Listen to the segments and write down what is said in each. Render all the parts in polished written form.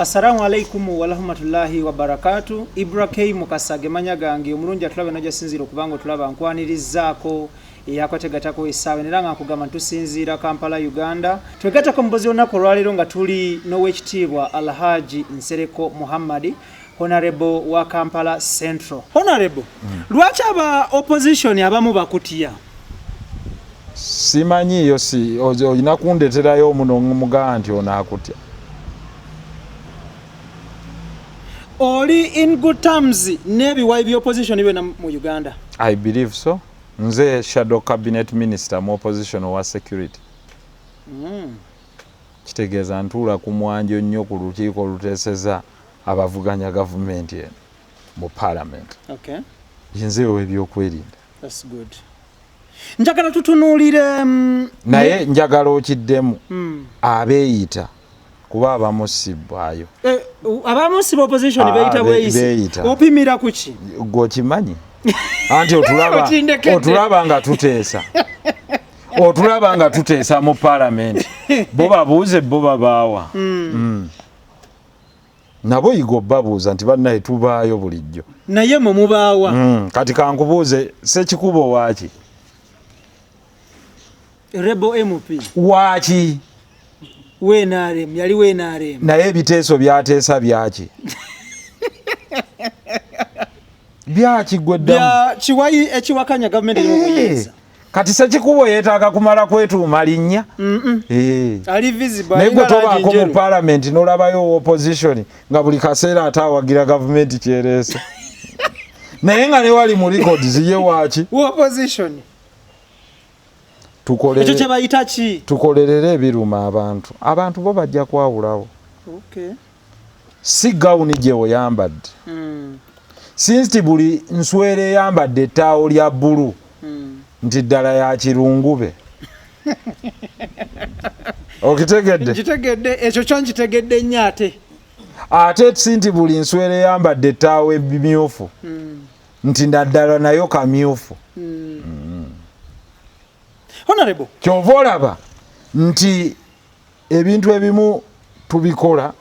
Assalamu alaikum wa rahmatullahi wa barakatuh. Ibrahim Kasage manya gange omulungi atulabe najja sinzira okubango tulaba nkwanirizaako yakotegatako esawe neranga nkugamba ntusinzira Kampala Uganda. Twegatako mbozi onako lwaliro nga tuli n'owekitiibwa Alhaji Nsereko Muhammad, Honorable wa Kampala Central. Honorable, lwaki aba opposition abamu bakutya? Simanyi yo si olina kundeterayo muno mugaa nti onakutya. Oli in good terms n'ebiwayi bya opposition byo mu Uganda? I believe so. Nze shadow cabinet minister mu opposition wa security. Kitegeeza ntuula ku mwanjo nnyo ku lukiiko luteeseza abavuganya government eno mu parliament. Okay. Nzeewo ebyokwerinda. That's good. Njagala tutunuulire naye njagala okiddemu abeeyita kuba abamu sibwayo. Abamu opposition beeyita bweyisi. Opimira ku ki? Gwokimanyi? Anti otulaba nga tuteesa. Otulaba nga tuteesa mu parliament. Bo babuuze bo babaawa. Nabo yigo babuuza nti bannaye tubaayo bulijjo. Naye mwe mubaawa. Kati kankubuuze Ssekikubo waaki? Rebel MP. Waaki? WNRM, yali WNRM. Naye ebiteeso byateesa byaki? Byaki gweddamu? Bya kiwayi ekiwakanya gavumenti y'obuyinza. Kati Ssekikubo yeetaaga kumala kwetuuma linnya? Ali visible. Naye gwe tobaako mu parliament n'olabayo opposition nga buli kaseera ataawagira gavumenti kyereese. Naye nga ne wali mu records ye waaki? Opposition. Ekyo kye bayita ki? Tukolerere ebiruma abantu. Abantu bo bajja kwawulawo. Okay. Si gawuni gye oyambadde. Since buli nswere eyambadde ettaawo lya bbulu nti ddala ya kirungube. Okitegedde? Nkitegedde, ekyo kyo nkitegedde nnyo ate. Ate sinti buli nswere eyambadde ettaawo ebimyufu nti naddala nayo kamyufu. Honorable. Kyova olaba nti ebintu ebimu tubikola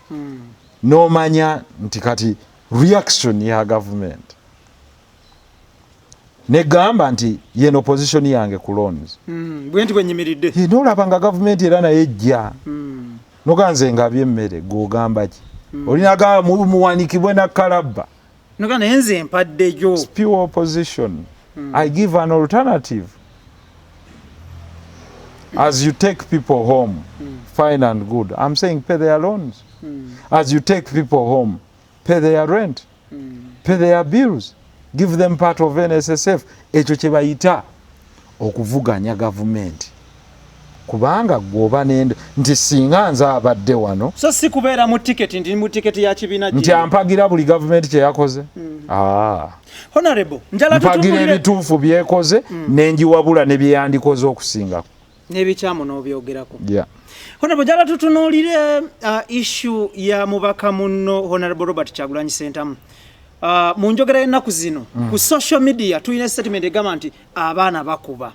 n'omanya nti kati reaction ya government negamba nti yeno opposition yange ku loans. Bwenti bwenyimiridde. N'olaba nga government era naye ejja. Noganze nga byemmere gw'ogamba ki? Olinaga muwanikibwe na kalabba. Nogana enze mpaddeyo. Pure opposition. I give an alternative. As you take people home, fine and good. I'm saying pay their loans. As you take people home, pay their rent, pay their bills, give them part of NSSF. Ekyo kye bayita okuvuganya gavumenti. Kubanga gwoba nende nti singa nze abadde wano. So si kubeera mu tiketi ndi mu tiketi ya kibiina nti ampagira buli gavumenti kye yakoze. Honorable, njala tutumbulire ebituufu byekoze n'enjiwabula ne bye yandikoze okusingako. N'ebikyamu n'obyogerako. Yeah. Honorable, njala tutunuulire issue ya mubaka munno Honorable Robert Kyagulanyi Ssentamu. Mu njogera y'ennaku zino ku social media tuyina statement egamba nti abaana bakuba.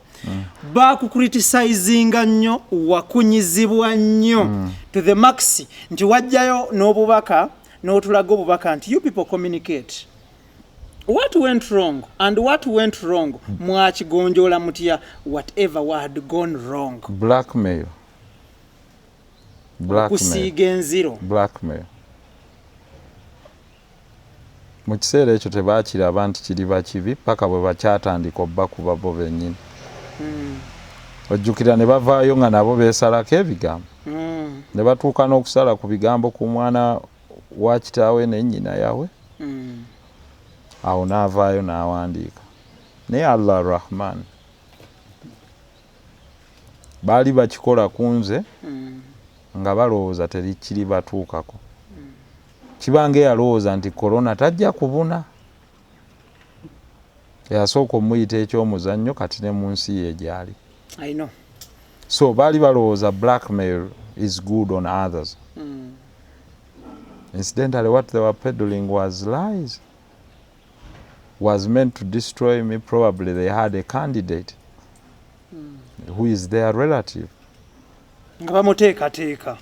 Bakukriticizinga nnyo, wakunyizibwa nnyo to the max nti wajjayo n'obubaka n'otulaga obubaka nti you people communicate. What went wrong and what went wrong mwakigonjoola mutya whatever had gone wrong? Blackmail. Kusiiga enziro. Blackmail. Mu kiseera ekyo tebaakiraba nti kiriba kibi paka bwe bakyatandika obbakuba bo bennyini. Ojjukira ne bavaayo nga nabo beesalako ebigambo. Ne batuuka n'okusala ku bigambo ku mwana wa kitaawe ne nnyina yawe. Awo n'avaayo n'awandiika. Naye Allah Rahman baali bakikola ku nze nga balowooza terikiri batuukako. Kibange yalowooza nti korona tajja kubuna. Yasooka omuyita eky'omuzannyo kati ne mu nsi ye gyali. I know. So baali balowooza blackmail is good on others. Incidentally, what they were peddling was lies. Was meant to destroy me. Probably they had a candidate who is their relative. Nga bamuteekateeka.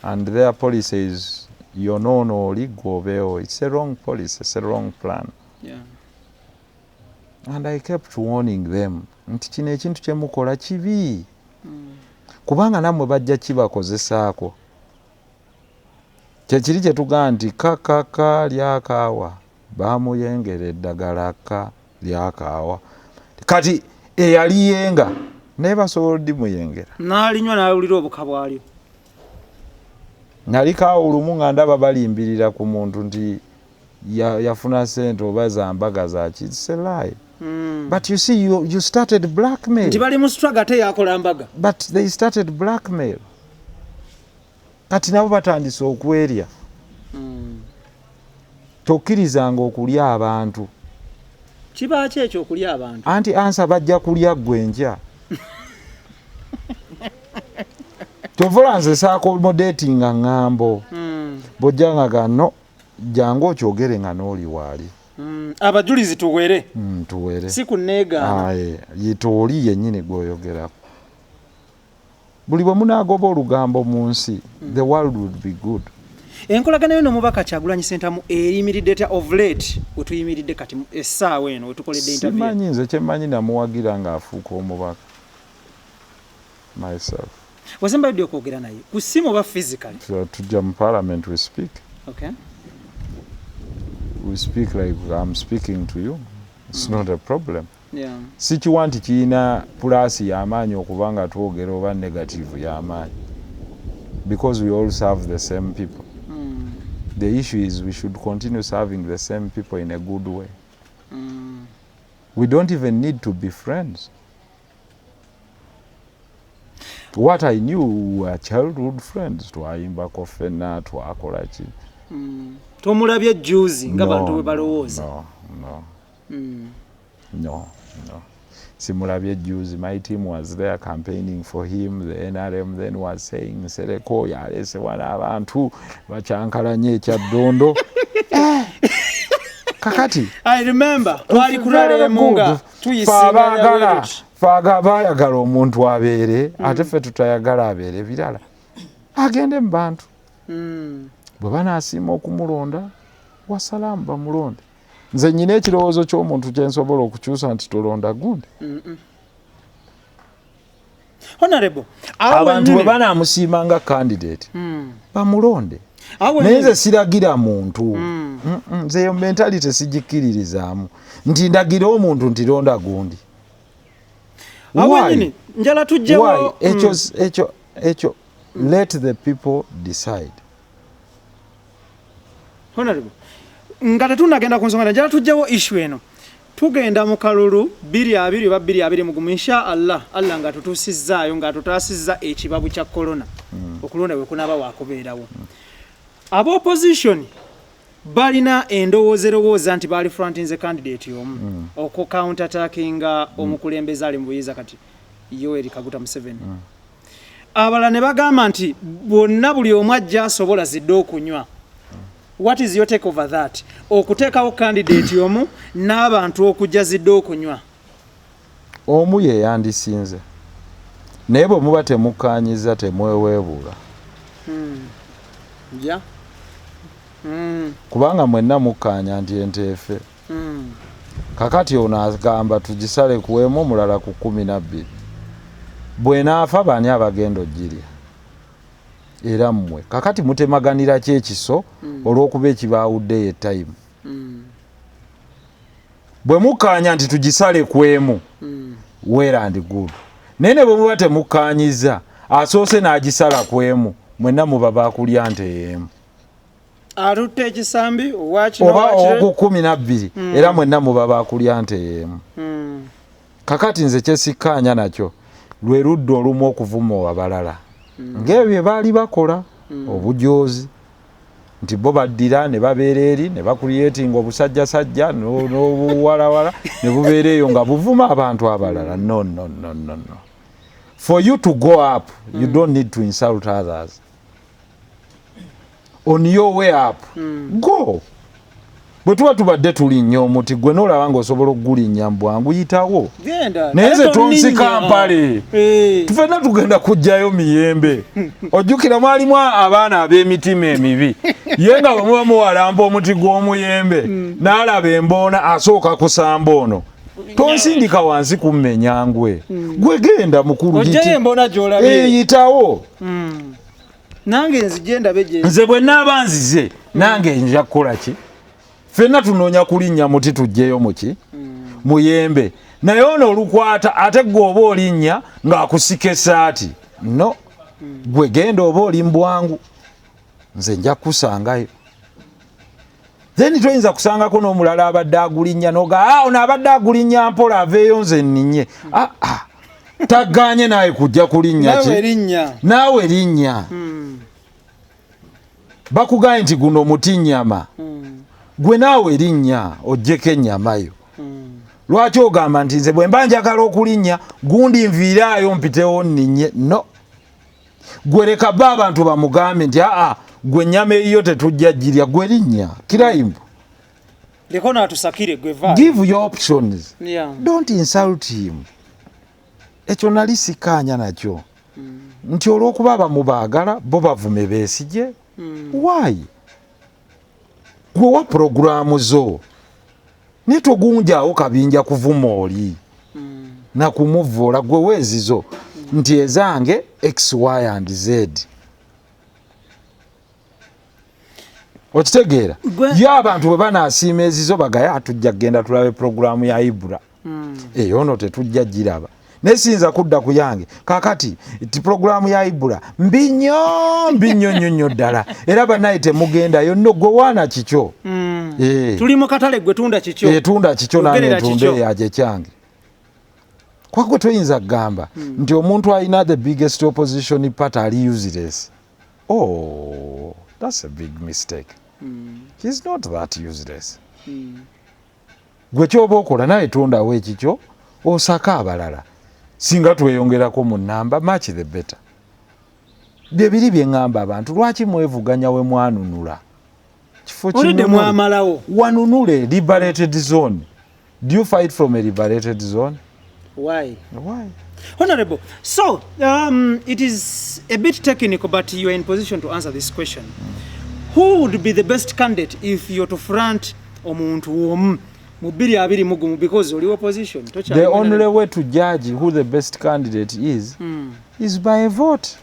And their policy is yonoono oli gwobeewo. It's a wrong policy, it's a wrong plan. Yeah. And I kept warning them nti kino ekintu kye mukola kibi. Kubanga nammwe bajja kibakozesaako. Kyekiri kye tugaa nti kakaka lyakaawa baamuyengera eddagala ka lyakaawa. Kati eyaliyenga naye basobola oddimuyengera. N'alinywa n'awulira obuka bwalyo. Nalikaawo olumu nga ndaba balimbirira ku muntu nti yafuna sente oba za mbaga za ki. It's a lie. But you see, you started blackmail. Nti bali mu struggle ate yakola mbaga. But they started blackmail. Kati nabo batandise okwerya. Tokkirizanga okulya abantu. Kiba ki ekyo okulya abantu? Anti ansa bajja kulya gwenja. Tovola nze saakomodatinga ŋŋambo. Bw'ojjanga gano jangu okyogere nga n'oli waali. Abajulizi tuwere. Tuwere. Si kunneegaana. Aye, yitooli yennyini gw'oyogerako. Buli bwe munaagoba olugambo mu nsi, the world would be good. Enkolagana y'ono Omubaka Kyagulanyi Ssentamu eyimiridde ta of late we tuyimiridde kati essaawa eno we tukoledde interview. Simanyi nze kye mmanyi namuwagira ng'afuuka omubaka. Myself. Wasemba yodde okwogera naye ku ssimu oba physically? So tujja mu parliament we speak. Okay. We speak like I'm speaking to you. It's not a problem. Yeah. Si kiwa nti kiina pulaasi y'amaanyi okuba nga twogera oba negative y'amaanyi. Because we all serve the same people. The issue is we should continue serving the same people in a good way. We don't even need to be friends. What I knew were childhood friends. Twayimba kofena, twakola ki. Tomulabye juzi nga bantu we balowooza. No. Simulabye juzi. My team was there campaigning for him. The NRM then was saying Sereko yalese wana abantu bacyankalanye ekyaddondo. Kakati. I remember. Twali kulala emunga. Tuyisinga bayagala omuntu abeere ate ffe tutayagala abeere birala. Agende mu bantu. Bwe banaasiima okumulonda wasalaamu bamulonde. Nze nnyina ekirowoozo ky'omuntu kye nsobola okukyusa nti tolonda gundi. Honorable, abantu bwe banaamusiima nga candidate bamulonde. Naye nze siragira muntu. Nze eyo mentality sigikkiririzaamu nti ndagira omuntu nti londa gundi. Why? Njala tujjewo. Ekyo let the people decide. Honorable, nga tetunnagenda ku nsonga njala tujjewo issue eno. Tugenda mu kalulu 22 oba 20 insha Allah nga tutuusizaayo nga tutaasizza ekibabu kya corona okulonda bwe kunaaba waakubeerawo. Aba opposition balina endowooza nti baali frontinze candidate y'omu oku counter attackinga omukulembeze ali mu buyiza kati Yoweri Kaguta Museveni. Abala ne bagamba nti bonna buli omu ajja asobola zidde okunywa. What is your take over that? Okuteekawo candidate y'omu n'abantu okujja zidde okunywa. Omu ye yandisinze. Naye bwe muba temukkaanyiza temweweebuula. Yeah. Kubanga mwenna mukkaanya nti enteefe. Kakati ono agamba tugisale kuwemu omulala ku 12. Bwe naafa bani abagenda ogirya. Era mmwe kakati mutemaganira ki ekiso olw'okuba ekibaawuddeyo etime. Bwe mukkaanya nti tugisale kwemu well and good. Naye ne bwe muba temukkaanyiza asoose n'agisala kwemu mwenna muba baakulya nte y'emu. Atutte ekisambi owaakino oba oku 12 era mwenna muba baakulya nte y'emu. Kakati nze kyesikkaanya nakyo lwe ludda olumu okuvuma abalala. Ng'ebyo baali bakola obujoozi nti bo baddira ne babeera eri ne bakuliyetinga obusajjasajja n'obuwalawala ne bubeera eyo nga buvuma abantu abalala. No. For you to go up, you don't need to insult others. On your way up, go. bwe tuba tubadde tulinnya omuti gwe n'olaba ng'osobola okugulinnya bwangu yitawo naye nze tonsika mpale tufenna tugenda kuggyayo miyembe ojjukira mwalimu abaana ab'emitima emibi ye nga bwe muba muwalamba omuti gw'omuyembe n'alaba emboona asooka kusamba ono tonsindika wansi kummenya ngwe gwe genda mukulu yitawo nange nzije ndabe gye nze bwe naaba nzize nange nja kukola ki ffenna tunoonya kulinnya muti tuggyeyo muki muyembe naye ono olukwata ate gwe oba olinnya ng'akusika essaati no gwe genda oba oli mbwangu nze nja kusangayo then toyinza kusangako n'omulala abadde agulinnya noga ono abadde agulinnya mpola aveeyo nze nninye tagganye naye kujja kulinnya ki naawe linnya bakugambye nti guno muti nnyama gwe naawe linnya oggyeko ennyamayo lwaki ogamba nti nze bwe mba njagala okulinnya gundi nviiraayo mpitewo nninye no gwe leka ba abantu bamugambe nti gwe ennyama eyiyo tetujja girya gwe linnya kirayimbu give your options don't insult him ekyo nali sikkaanya nakyo nti olw'okuba bamubaagala bo bavume beesije why gwe wa puroguramu zo naye togunjaawo kabinja kuvuma oli nakumuvoola gwe weezizo nti ezange x y and z okitegeera ye abantu bwe banaasiima ezizo bagaya tujja kgenda tulabe puroguramu ya Ibra eyo ono tetujja giraba naye siyinza kudda ku yange kaakati ti puroguramu ya Ibra mbinyo nnyo ddala era bannaye temugendayo nno gwe waana kikyo tuli mu katale gwe tunda kikyo tunda kikyo nange ntunda eyaje kyange kwagwe toyinza kugamba nti omuntu alina the biggest opposition party ali useless that's a big mistake he's not that useless gwe kyoba okola naye tundawo ekikyo osaka abalala singa tweyongerako mu nnamba much the better bye biri bye ŋŋamba abantu lwaki mwevuganya we mwanunula kifo mwamalawo wanunule liberated zone. Do you fight from a liberated zone? Why? Honorable, so it is a bit technical, but you are in position to answer this question. Who would be the best candidate if you're to front omuntu mubiri abiri mugumu because oli opposition? The only way to judge who the best candidate is by a vote.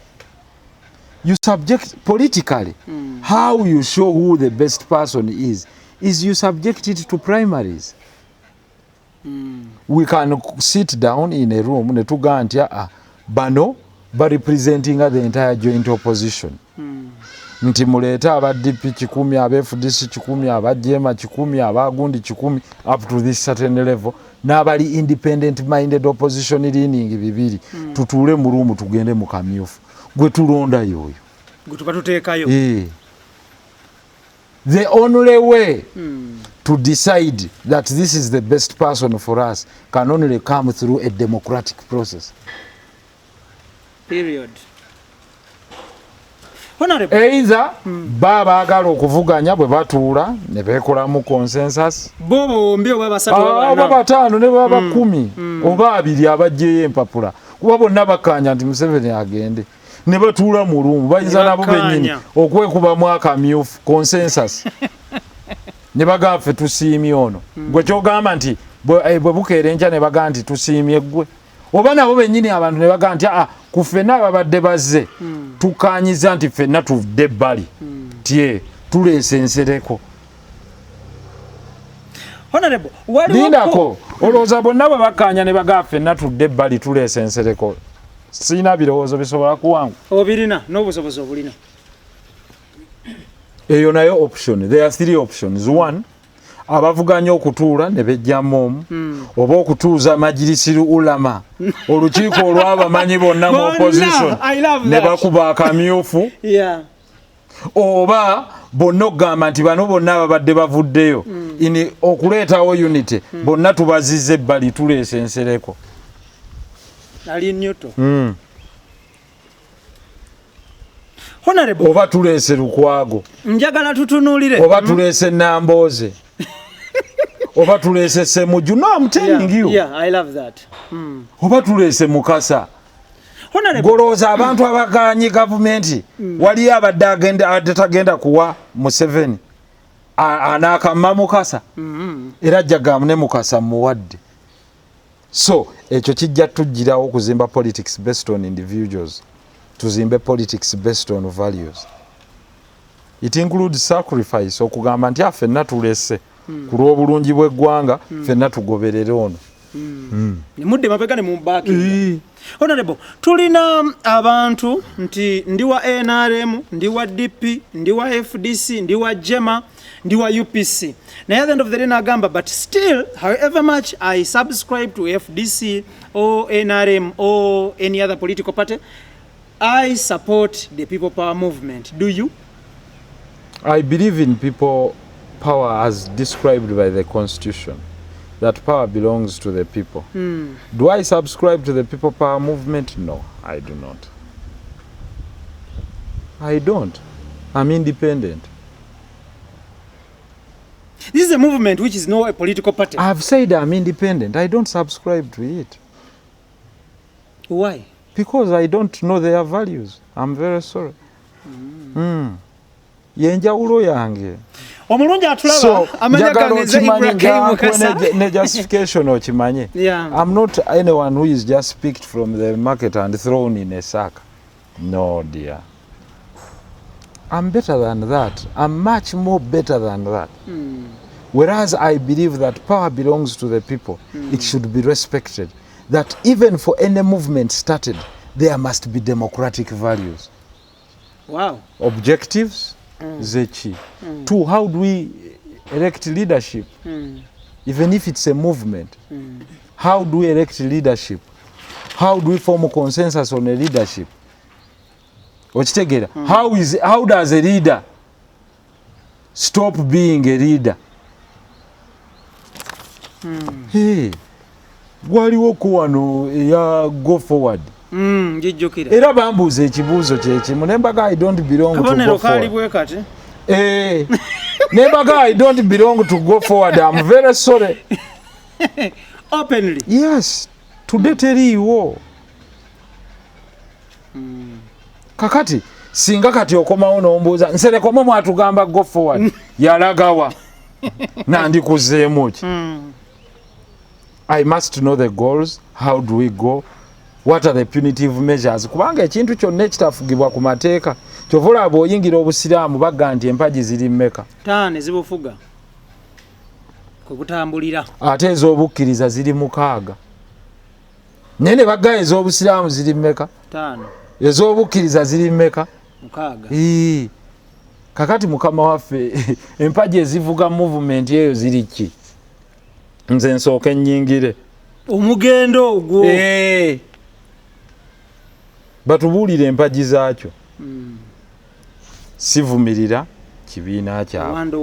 You subject politically how you show who the best person is you subject it to primaries. We can sit down in a room ne tuga nti bano ba representing the entire joint opposition. Nti muleeta aba DP 10 aba FDC 10 aba Jema 10 aba Gundi 10 up to this certain level n'abali independent minded opposition leaning bibiri tutuule mu room tugende mu kamyufu gwe tulonda yoyo gutuka tuteekayo the only way to decide that this is the best person for us can only come through a democratic process. Period. Honorable. Either baba agala okuvuganya bwe batuula ne beekolamu consensus. Bobo mbyo baba basatu baba batano ne baba 10 oba abiri abajjeyo empapula. Kuba bonna bakkaanya nti Museveni agende. Ne batuula mu lumu bayinza nabo bennyini okwekubamu akamyufu consensus. Ne bagaffe tusiimye ono gwe kyogamba nti bwe bukeera enkya ne baga nti tusiimye gwe oba nabo bennyini abantu ne baga nti ku ffenna ababadde bazze tukaanyiza nti ffenna tuvudde ebbali tye tuleese ensereko lindako olowooza bonna bwe bakkaanya ne baga ffenna tudde ebbali tuleese ensereko sirina birowoozo bisobola kuwangu obirina n'obusobozi obulina eyo nayo option. There are 3 options. 1, abavuganya okutuula ne bejjamu omu oba okutuuza majirisiru ulama olukiiko olw'abamanyi bonna mu opposition ne bakuba akamyufu oba bonna okugamba nti bano bonna ababadde bavuddeyo okuleetawo unity bonna tubazizza ebbali tuleese ensereko ali nyoto oba tuleese lukwago njagala tutunuulire oba tuleese Nambooze oba tulese Ssemujju. No, I'm telling you. Yeah, I love that. Oba tulese Mukasa. Golooza abantu abaganye gavumenti wali abadde atagenda kuwa Museveni anakamma Mukasa era ajjaga ne Mukasa muwadde. So ekyo kijja tujjirawo okuzimba politics based on individuals, tuzimbe politics based on values. It includes sacrifice, okugamba nti ffenna tulese ku lw'obulungi bw'eggwanga ffenna tugoberere ono. Mudde mabega ne mubaki. Honorable, tulina abantu nti ndi wa NRM, ndi wa DP, ndi wa FDC, ndi wa JEMA, ndi wa UPC. Na at the end of the day nagamba, but still, however much I subscribe to FDC or NRM or any other political party, I support the people power movement. Do you? I believe in people power as described by the Constitution. That power belongs to the people. Do I subscribe to the people power movement? No, I do not. I don't. I'm independent. This is a movement which is not a political party. I've said I'm independent. I don't subscribe to it. Why? Because I don't know their values. I'm very sorry. Yenjawulo yange. Omulungi atulaba amanya gange Ibrahim Mukasa ne justification okimanye. I'm not anyone who is just picked from the market and thrown in a sack. No dear. I'm better than that. I'm much more better than that. Whereas I believe that power belongs to the people, it should be respected. That even for any movement started, there must be democratic values. Wow. Objectives, zechi. Two, how do we elect leadership? Even if it's a movement, how do we elect leadership? How do we form a consensus on a leadership? How does a leader stop being a leader? Hey, waliwo kuwano ya go forward. Era bambuuza ekibuuzo kyekimu nembaga I don't belong to go forward. Nembaga I don't belong to go forward. I'm very sorry. Openly? Yes. Today teriiwo. Kakati singa kati okomawo n'ombuuza nserekomo mwatugamba go forward yalagawa nandi kuzeemu ki. I must know the goals. How do we go? What are the punitive measures? Kubanga ekintu kyonna ekitafugibwa ku mateeka kyovula bw'oyingira obusiraamu bagga nti empagi ziri mmeka? 5 zibufuga kwe kutambulira. Ate ez'obukkiriza ziri 6. Naye ne bagga ez'obusiraamu ziri mmeka? 5. Ez'obukkiriza ziri mmeka? 6. Kakati mukama waffe empagi ezivuga movement eyo ziri ki? Nze nsooke nnyingire omugendo ogwo. Batubuulire empagi zaakyo. Sivumirira kibiina kyabwe.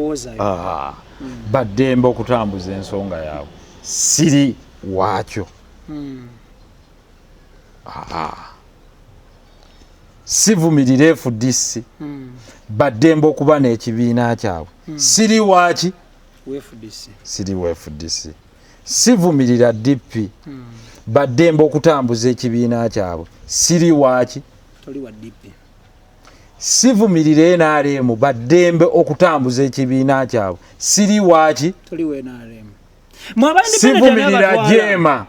Baddembe okutambuza ensonga yaabwe. Siri waakyo. Sivumirira FDC. Baddembe okuba n'ekibiina kyabwe. Siri waaki? Siri wa FDC. Sivumirira DP. Baddembe okutambuza ekibiina kyabwe. Siri waaki? Toli wa DP. Sivumirira NRM. Baddembe okutambuza ekibiina kyabwe. Siri waaki? Toli wa NRM. Sivumirira JEMA.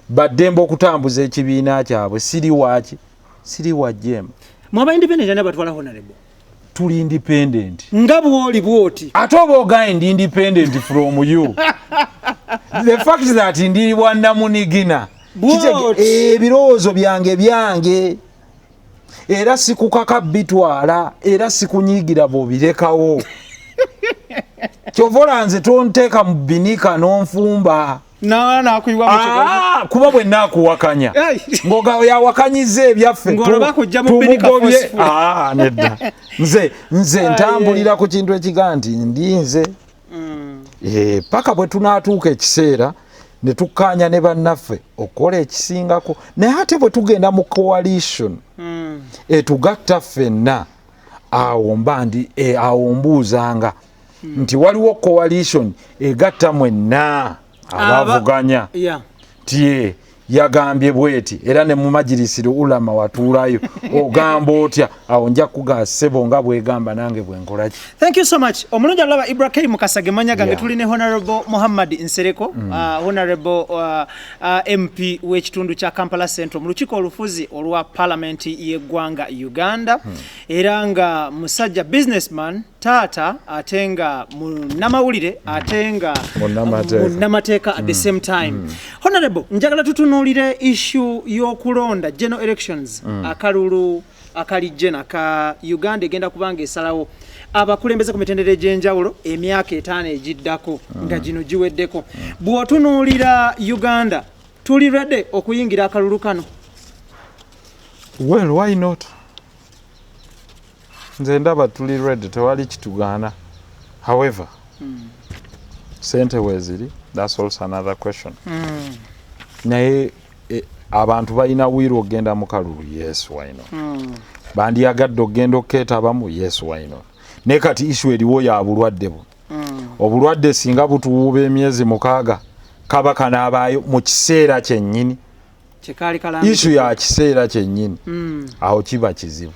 Baddembe okutambuza ekibiina kyabwe. Siri waaki? Siri wa JEMA. Mwaba independent ani abatwala honorable? Tuli independent. Nga bwoli bwoti. Ate oba ogaye ndi independent from you. The fact that ndi wannamunigina. Ebirowoozo byange. Era sikukaka bitwala. Era sikunyiigira bw'obirekawo. Kyovola nze tonteeka mu binika n'onfumba. Kuba bwe naakuwakanya ngoga yawakanyiza ebyaffe tumugobye. Nedda nze ntambulira ku kintu ekiga nti ndi nze. Paka bwe tunaatuuka ekiseera ne tukkaanya ne bannaffe okukola ekisingako. Naye ate bwe tugenda mu coalition etugatta ffenna awo mba ndi awo mbuuzanga nti waliwo coalition egatta mwenna abavuganya tie yagambye bweti era ne mu majlisiro ulama watuulayo ogamba otya awo nja kugasebo nga bwegamba nange bwenkolaki. Thank you so much. Omulungi alaba Ibrahim Mukasage Manyaga tuline Honorable Muhammad Nsereko Honorable MP w'ekitundu kya Kampala Central mu lukiiko olufuzi olwa Parliament y'eggwanga Uganda era nga musajja businessman tata atenga munamawulire atenga munamateeka at the same time. Honorable njagala tutunuulire issue y'okulonda general elections akalulu akalijje naka Uganda egenda kubanga esalawo abakulembeze ku mitendera egy'enjawulo emyaka 5 egiddako nga gino giweddeko. Bw'otunuulira Uganda tuli ready okuyingira akalulu kano? Well, why not? Nze ndaba tuli ready, tewali kitugaana. However, sente weziri, that's also another question. Naye abantu balina wiiro ogenda mu kalulu, yes, why not? Bandiyagadde ogenda okkeetabamu, yes, why not? Naye kati issue eriwo ya bulwadde bu. Obulwadde singa butuwuuba emyezi 6 kaba kanaabaayo mu kiseera kyennyini. Issue ya kiseera kyennyini. Awo kiba kizibu.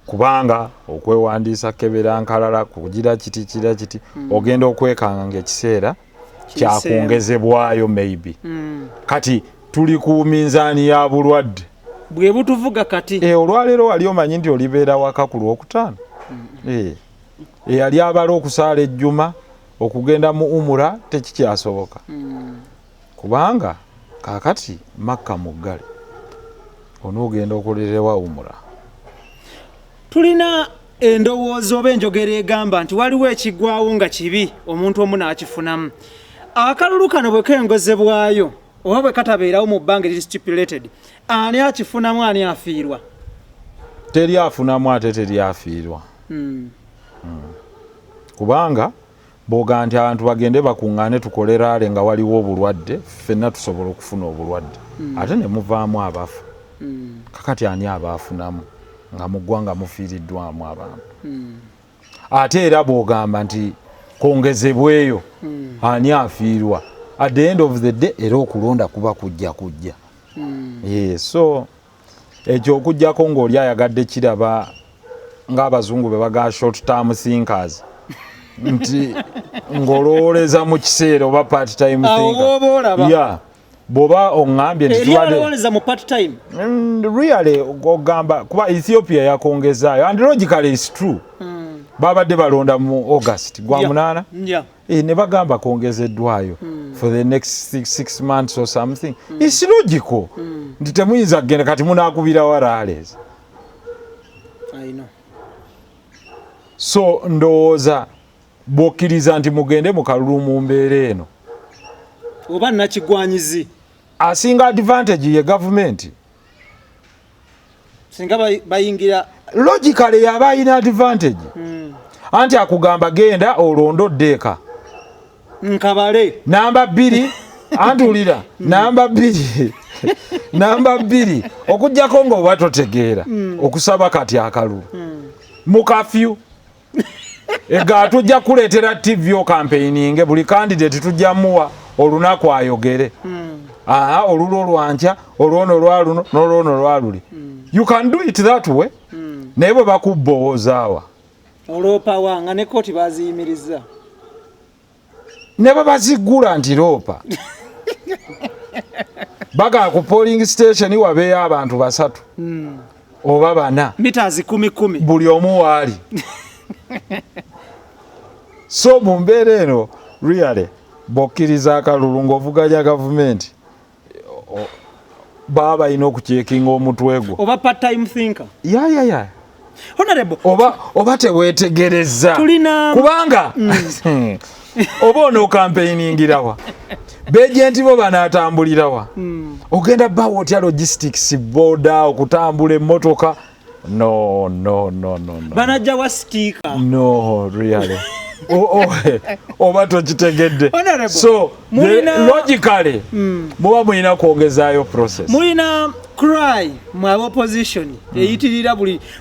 Kubanga okwewandiisa kebera nkalala kugira kiti ogenda okwekanga ng'ekiseera kyakwongezebwayo maybe. Kati tuli ku minzaani ya bulwadde. Bwe butuvuga kati. Olwaleero wali omanyi nti olibeera waka ku Lwokutaano. Yali abala okusaala ejjuma okugenda mu umura tekikyasoboka. Kubanga kaakati Makka muggale onoogenda okulerewa umura. Tulina endowooza oba enjogera egamba nti waliwo ekiggwaawo nga kibi omuntu omu n'akifunamu. Akalulu kano bwe kengozebwayo oba bwe katabeerawo mu bbanga eriri stipulated, ani akifunamu ani afiirwa? Teri afunamu ate teri afiirwa. Kubanga bw'ogaa nti abantu bagende bakuŋŋaane tukole raale nga waliwo obulwadde, ffenna tusobola okufuna obulwadde. Ate ne muvaamu abafu. Kakati ani abaafunamu nga mu ggwanga mufiiriddwamu abantu. Ate era bw'ogamba nti kwongezebweyo ani afiirwa. At the end of the day era okulonda kuba kujja. So ekyo okujjako ng'oli ayagadde kiraba ng'abazungu be baga short term thinkers nti ng'olowooleza mu kiseera oba part time thinker. Boba ongambye ntiwalowoleza mu part time. Really ogamba kuba Ethiopia yakongezaayo and logically it's true. Babadde balonda mu August gwa munana. Ne bagamba kongezeddwayo for the next 6 months or something. It's logical. Nti temuyinza kugenda kati munaakubira walaales. I know. So ndowooza bw'okkiriza nti mugende mu kalulu mu mbeera eno. Oba nakigwanyizi. Asinga advantage ye government. Singa bayingira logically yaba ayina advantage. Anti akugamba genda olondodde eka. Nkabale. Namba 2 antulira. Namba 2. Namba 2 okujjako nga oba totegeera okusaba kati akalulu. Mu kafyu. Ega tujja kuleetera TV o campaigning buli candidate tujja muwa olunaku ayogere. Olulo lwankya olwono lwaluno n'olwono lwaluli. You can do it that way. Naye bwe bakubbowozaawa oloopa wanga ne kooti baziyimiriza ne bwe bazigula nti loopa baga ku polling station wabeeyo abantu 3 oba 4 meters 10 buli omu waali. So mu mbeera eno really bokkiriza akalulu ng'ovuganya gavumenti baba ino okucekinga omutwe gwo oba part time thinker. Honorable oba teweetegereza kubanga oba ono campaigning-irawa bejenti bo banaatambulirawa ogenda bawo otya logistics boda okutambula emmotoka no banajja wa speaker no really oba tokitegedde. So logically muba mulina kwongezaayo process. Mulina cry mu opposition eyitirira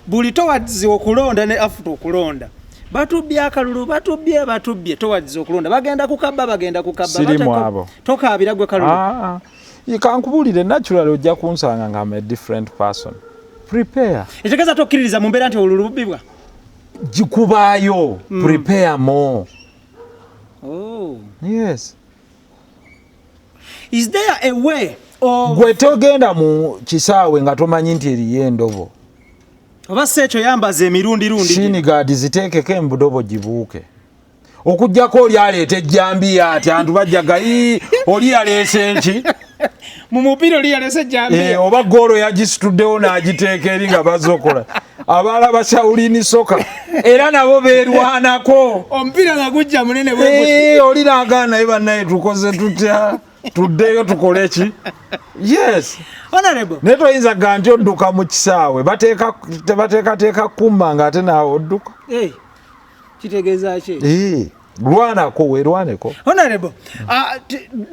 buli towards okulonda ne after okulonda batubye akalulu batubye towagiza okulonda bagenda kukabba sirimu abo tokaabira gwe kalulu kankubulire naturally ojja kunsanga nga I'm a different person. Prepare. Etegeza tokkiririza mu mbeera nti olulu bubbibwa jikubaayo. Prepare more. Oh. Yes. Is there a way of gwe togenda mu kisaawe nga tomanyi nti eriyo endobo oba sekyo yambaza emirundi shinigadi ziteekeko embudobo gibuuke okujjako oli aleeta ejjambiya ati antu bajjaga oli yaleese enki mu mupiira oli yaleese ejjambiya oba goolo yagisituddewo n'agiteeka eri nga bazokola abaala basawulini soka era nabo beerwanako omupiira nga gujja munene bwe oli n'agaana naye bannaye tukoze tutya tuddeyo tukole ki. Yes. Honorable. Ne toyinza ganti odduka mu kisaawe bateekateeka kumma nga ate naawe odduka. Kitegeeza ki? Lwanako weerwaneko. Honorable.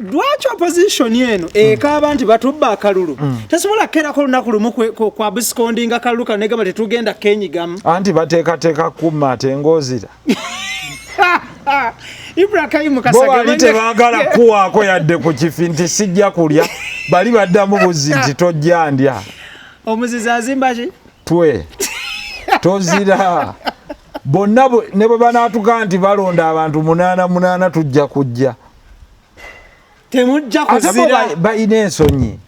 Lwaki opposition yeno ekaaba nti batubba akalulu tesobola kukeerako olunaku lumu kwa busikondinga akalulu kano negamba tetugenda kenyigamu. Anti bateekateeka kumma ate ngoozira. Ibrahim Kasage bali tebaagala kuwaako yadde ku kifi nti sijja kulya bali baddamu buzi nti tojja ndya omuzizi azimba ki twe tozira bonna ne bwe banaatugaa nti balonda abantu 8 tujja kujja temujja kuzira balina ensonyi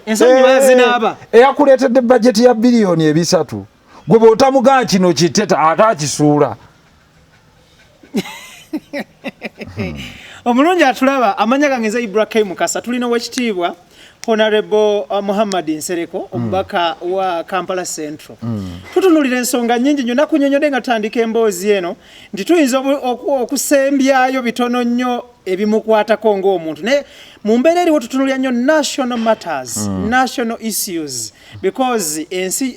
ensonyi bazinaaba eyakuleetedde bajeti ya biliyoni 3 gwe bw'otamugaa kino kiteta ate akisuula. Omulungi atulaba amanya gange za Ibrahim Kasa tulina wekitiibwa Honorable Muhammad Nsereko omubaka wa Kampala Central. Tutunulira ensonga nyingi nnyo nakunyonyode nga tandika emboozi eno nti tuyinza okusembyayo bitono nnyo ebimukwatako ng'omuntu ne mu mbeera eriwo tutunulira nnyo national matters national issues because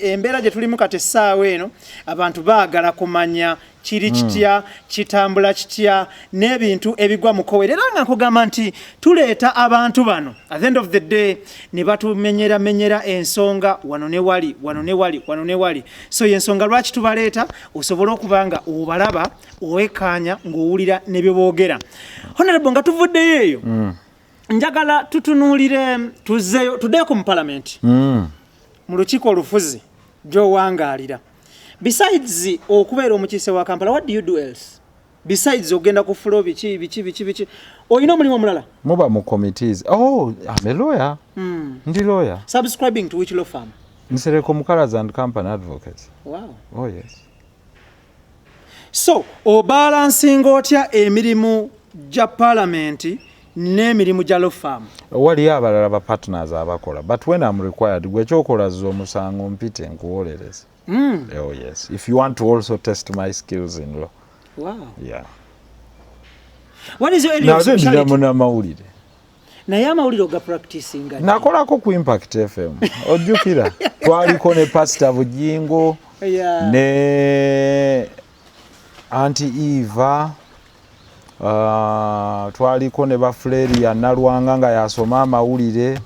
embeera gye tulimu kati essaawa eno abantu baagala kumanya kiri kitya kitambula kitya n'ebintu ebigwa mu kowere era nga nkugamba nti tuleeta abantu bano at the end of the day ne batumenyera ensonga wano ne wali so y'ensonga lwaki tubaleeta osobola okuba nga obalaba owekkaanya ng'owulira ne bye boogera. Honorable nga tuvuddeyo eyo njagala tutunuulire tuddeeko mu parliament mu lukiiko olufuzi gy'owangaalira. Besides okubeera omukiise wa Kampala, what do you do else? Besides ogenda ku floor biki oyina omulimu omulala? Muba mu committees. Oh, I'm a lawyer. Ndi lawyer. Subscribing to which law firm? Nsereko Mukalas and Company Advocates. Wow. Oh yes. So, obalancing otya emirimu gya parliament n'emirimu gya law firm? Waliyo abalala ba partners abakola, but when I'm required gwe kyokola z'omusango mpite nkuwolereze. Oh yes. If you want to also test my skills in law. Wow. Yeah. What is your area of specialty? Na mawulire. Naye amawulire oga practicing. Nakolako ku Impact FM. Ojjukira. Twaliko ne Pastor Bujingo. Yeah. Ne Auntie Eva. Twaliko ne Bafleri ya Nalwanga nga yasoma amawulire.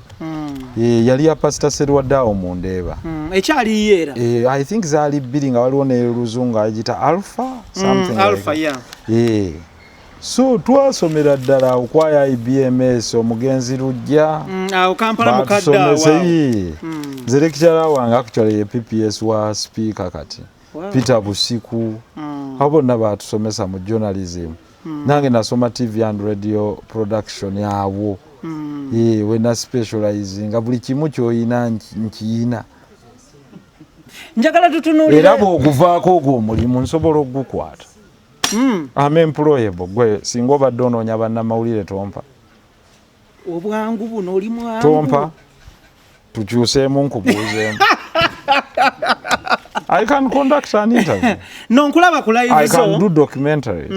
Yali ya Pastor Serwadao Mundeeba. Ekyali yera. I think zaali bbiri nga waliwo ne Luzunga agita Alpha something Alpha like yeah. So twasomera ddala okwaya IBMS omugenzi Lujja. Kampala mukadda wa. Nze lecturer wange actually ye PPS wa speaker kati. Wow. Peter Busiku. Abo bonna batusomesa mu journalism. Nange nasoma TV and radio production yawo. Wena specializing nga buli kimu kyoyina nkiyina. Njagala tutunuulire. Era bw'oguvaako ogwo omulimu nsobola okugukwata. I'm employable. Gwe singa obadde onoonya bannamawulire tompa. Obwangu buno oli mwangu. Tompa. Tukyuseemu nkubuuzeemu. I can conduct an interview. No, nkulaba ku live I so. can do documentaries.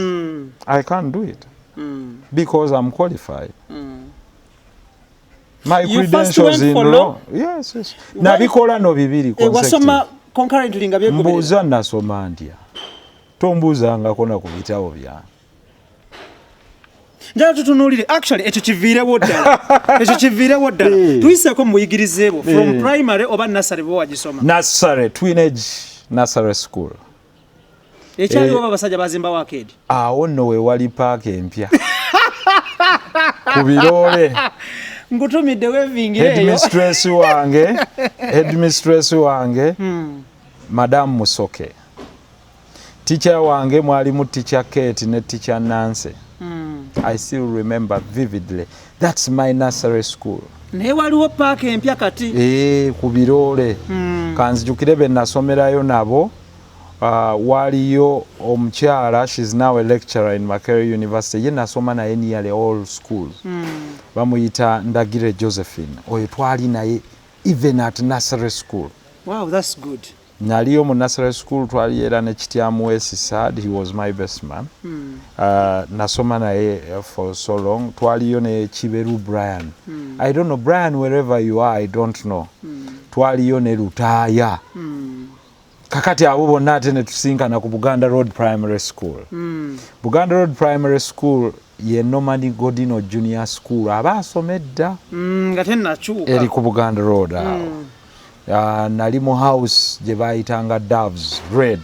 I can't do it. Because I'm qualified. My You credentials in law. Yes, yes. Nabikola no bibiri consecutive. Wasoma concurrently nga byegobera. Mbuuza nasoma ndya. Tombuuzangako na ku bitabo byange. Njala tutunuulire actually ekyo kiviirewo ddala. Tuyiseeko mu buyigirizeebwo from primary oba nursery bwe wagisoma. Nursery, Twinage Nursery School. Ekyaliwo abasajja bazimba arcade. Awo nno we wali paaka empya. Ku Birole. Ngutumidde wevingi eyo. Headmistress wange Madam Musoke. Teacher wange mwalimu teacher Kate ne teacher Nancy. I still remember vividly. That's my nursery school. Ne waliwo paaka empya kati. Ku Birole. Kanzijukire be nasomerayo nabo. Waliyo omukyala, she's now a lecturer in Makerere University. Ye nasoma naye nearly all schools. Bamuyita Ndagire Josephine. Oyo twali naye even at nursery school. Wow, that's good. Naliyo mu nursery school twali era ne Kityamu Wesisad. He was my best man. Nasoma naye for so long. Twaliyo ne Kiberu Brian. I don't know, Brian, wherever you are, I don't know. Twaliyo ne Lutaya. Kakati abo bonna ate ne tusinkana ku Buganda Road Primary School. Buganda Road Primary School ye Norman Godino Junior School abasomedda. Ngate nachuka. Eri ku Buganda Road awo. Nali mu house gye bayitanga Doves Red.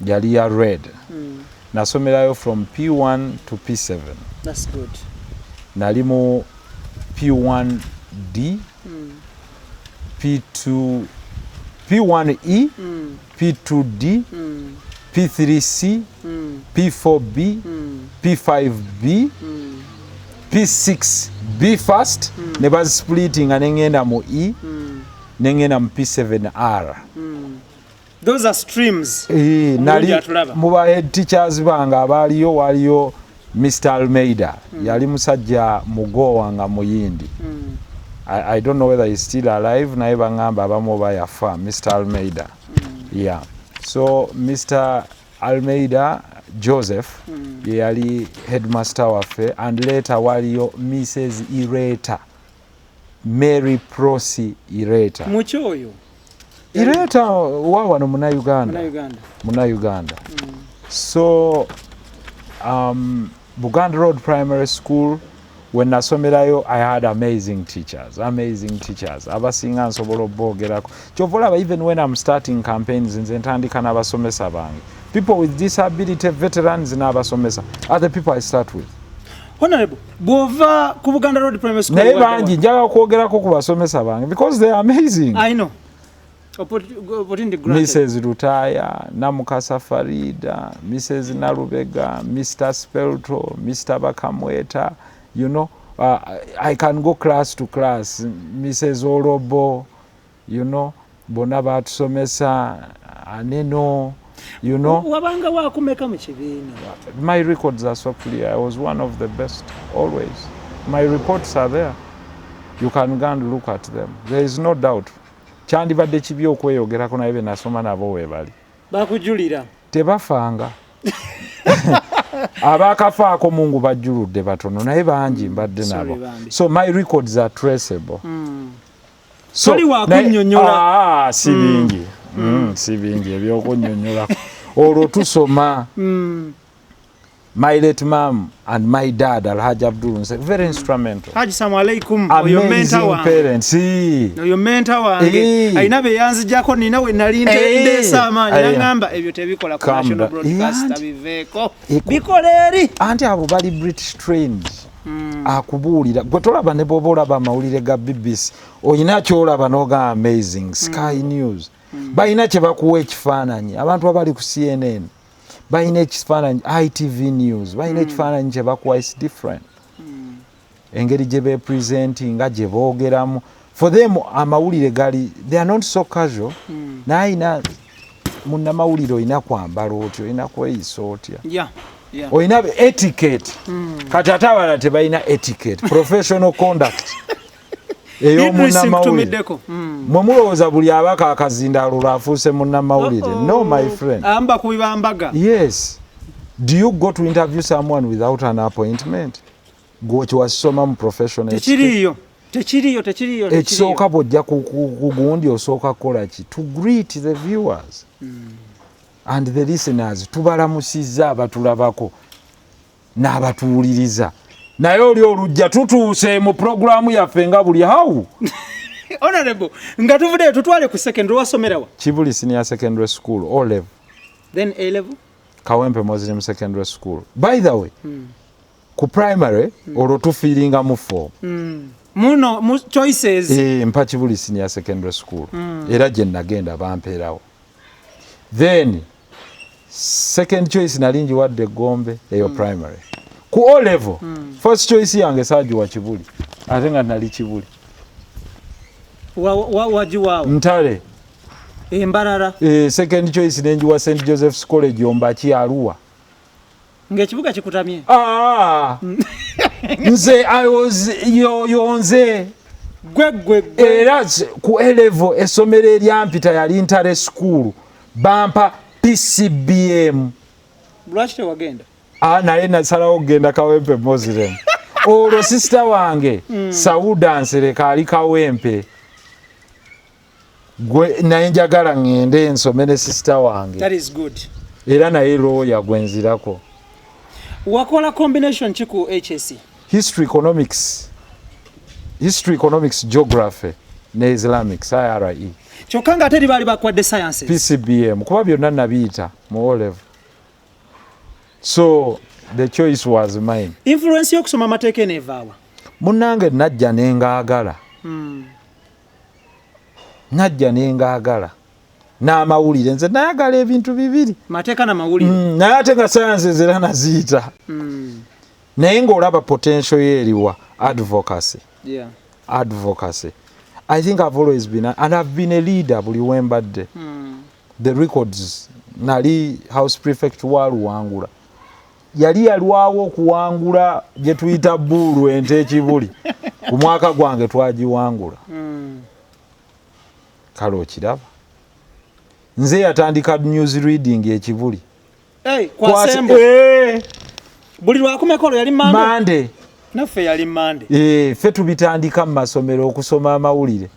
Yali ya Red. Nasomerayo from P1 to P7. That's good. Nali mu P1D, P2, P1E, P2D, P3C, P4B, P5B, P6B first, ne splitting and ngenda mu E, nengenda mu P7R. Those are streams. Nali muba head teachers banga abaliyo waliyo Mr. Almeida. Yali musajja mugowa nga muyindi. I don't know whether he's still alive. Naye bangamba abamu bayafa. Mr. Almeida. Yeah. So Mr. Almeida Joseph yali headmaster waffe, and later waliyo Mrs. Ireta. Mary Prosi Ireta. Muchoyo. Ireta wawano muna Uganda. So Buganda Road Primary School, when nasomerayo, I had amazing teachers. Abasinga nsobola obogerako. Kyovolaba, even when I'm starting campaigns nze ntandika n'abasomesa bange. People with disability, veterans n'abasomesa are the people I start with. Honorable, bwova ku Buganda Road Primary School. Naye bangi njaga kwogerako ku basomesa bange because they are amazing. I know. Mrs. Rutaya, Namukasa Farida, Mrs. Narubega, Mr. Spelto, Mr. Bakamweta, you know, I can go class to class. Mrs. Orobo, you know, Bonabat Somesa, Aneno, you know. My records are so clear. I was one of the best, always. My reports are there. You can go and look at them. There is no doubt. Kyandibadde kibi okweyogerako naye be nasoma nabo weebali. Bakujulira. Tebafanga. Abakafaako Mungu bajjuludde batono naye bangi mbadde nabo. So my records are traceable. So wakunnyonnyola. Si bingi. Si bingi ebyokunnyonnyola. Olwo tusoma. My late mom and my dad, Alhaji Abdul, very instrumental. Haji Assalamu alaikum. Amazing parents. Oyo mentor wange. Aina beyanzijako nina we nali ndesa amaanyi ngamba ebyo tebikola ku National Broadcast biveeko. Bikoleri. Anti abo bali British trained. Akubuulira gwe tolaba ne bwoba olaba amawulire ga BBC oyina kyolaba noga amazing Sky News. Bayina kye bakuwa ekifaananyi abantu abali ku CNN. Bayina ekifaananyi ITV News, bayina ekifaananyi kye bakuwa is different. Engeri gye bepresentinga gye boogeramu. For them amawulire gali, they are not so casual. Naina munnamawulire oyina kwambala otyo, oyina kweyisa otya. Oyina etiquette. Kati ate abalala tebalina etiquette, professional conduct. Eyo munnamawulire. Mwe mulowooza buli abaka akazindaalo lwafuuse munnamawulire. No, my friend. Amba kubiba mbaga. Yes. Do you go to interview someone without an appointment? Go to asoma mu professional. Tekiriyo. Ekisooka bw'ojja ku gundi osooka kukola ki? To greet the viewers and the listeners. Tubalamusizza abatulabako n'abatuwuliriza. Naye oli olujja tutuuse mu programu yaffe nga buli hawu. Honorable, nga tuvudde tutwale ku secondary wasomerawa? Kibuli Senior Secondary School, O level. Then A level? Kawempe Muslim Secondary School. By the way, ku primary olwo tufiiringa mu form. Muno choices. Mpachibuli Senior Secondary School. Era gye nagenda bampeerawo. Then second choice nalingi wadde Gombe eyo primary. Ku O level first choice yange Saajiwa Kibuli. Ate nga nali Kibuli. Wajiwao. Ntale. Mbarara. Second choice nenjiwa St Joseph's College Ombaki Arua. Ngekibuga kikutamye. Nze I was yonze. Gwe. Era ku A level essomero eryampita yali Ntale School. Bampa PCBM. Lwaki tewagenda? Naye nasalawo kugenda Kawempe Muslim. Olwo sister wange Sauda Nsereka ali Kawempe. Gwe naye njagala ngende nsomere sister wange. That is good. Era naye lawyer gwenzirako. Wakola combination chiku HSC. History economics geography ne Islamics IRE. Chokanga teri bali bakwadde sciences. PCBM kuba byonna nabiyita mu O level. So the choice was mine. Influence yokusoma mateeke nevaawa. Munnange najja nengaagala. Najja nengaagala. N'amawulire nze nayagala ebintu bibiri. Mateeka na mawulire. Naye ate nga sciences era naziyita. Naye ng'olaba potential yeriwa advocacy. Yeah. Advocacy. I think I've always been, and I've been a leader buli wembadde. The records nali house prefect wa Luwangula. Yali yalwawo okuwangula gye tuyita Bulu ente Kibuli. Ku mwaka gwange twagiwangula. Kale okiraba. Nze yatandika news reading Ekibuli. Kwa Sembo. Buli lwakumekolo yali Mande. Naffe yali Mande. Ffe tubitandika mu masomero okusoma amawulire.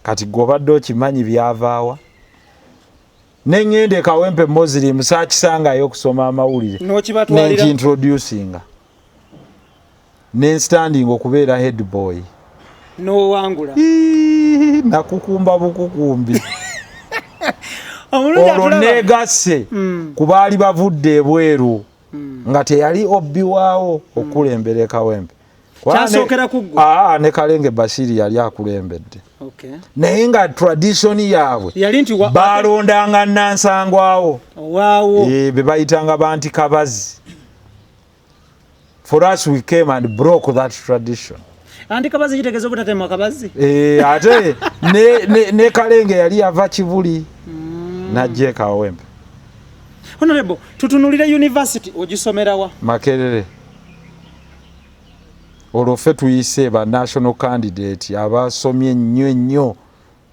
Kati gobadde okimanyi byavaawa. Nengende Kawempe Muslim saakisangayo okusoma amawulire. N'okibatwalira. Introducinga. Standing okubeera head boy. N'owangula. Nakukumba bukukumbi. Olwo negasse ku baali bavudde ebweru nga teyali obbiwaawo okulembera Kawempe. Kyasookera ku ggwe. Ne Kalenge Bashiri yali akulembedde. Okay. Naye nga tradition yaabwe yali nti balondanga Nansangwawo. Waawo. Be bayitanga banti kabazi. For us we came and broke that tradition. Anti kabazi kitegeeza obutatema kabazi. Ate ne Kalenge yali ava Kibuli. Najje Kawempe. Honorable, tutunulire university ogisomerawa? Makerere. Olwo ffe tuyise ba national candidate abasomye nnyo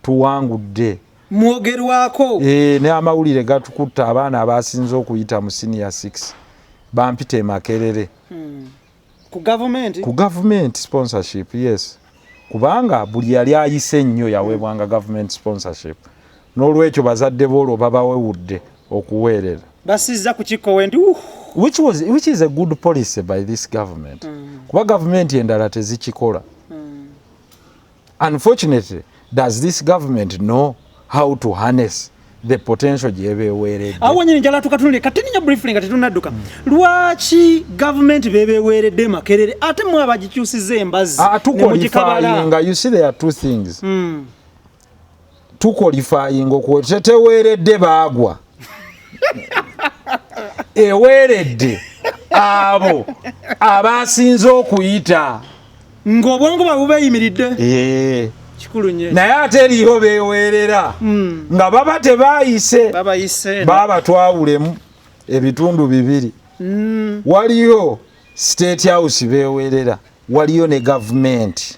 tuwangudde. Mwogerwako. Ne amawulire gatukutta abaana abasinze okuyita mu senior 6. Bampite Makerere. Ku government? Ku government sponsorship, yes. Kubanga buli yali ayise nnyo yaweebwanga government sponsorship. N'olwekyo bazadde boolwo babawewudde okuweerera. Basizza ku kikkowe nti which is a good policy by this government. Kuba government endala tezikikola. Unfortunately, does this government know how to harness the potential gyebeweeredde? Awo nyini njala tukatunule katininya briefing nga tetunadduka. Lwaki government bebeweeredde Makerere ate mwe abagikyusiza embazzi ne mugikabala? You see there are two things. To qualifying okweteweeredde baagwa. Eweeredde abo abasinze okuyita ng'obwongo babubeyimiridde. Kikulu nnyo. Naye ate eriyo beeweerera nga baba tebaayise baba twawulemu ebitundu bibiri. Waliyo state house beeweerera, waliyo ne government.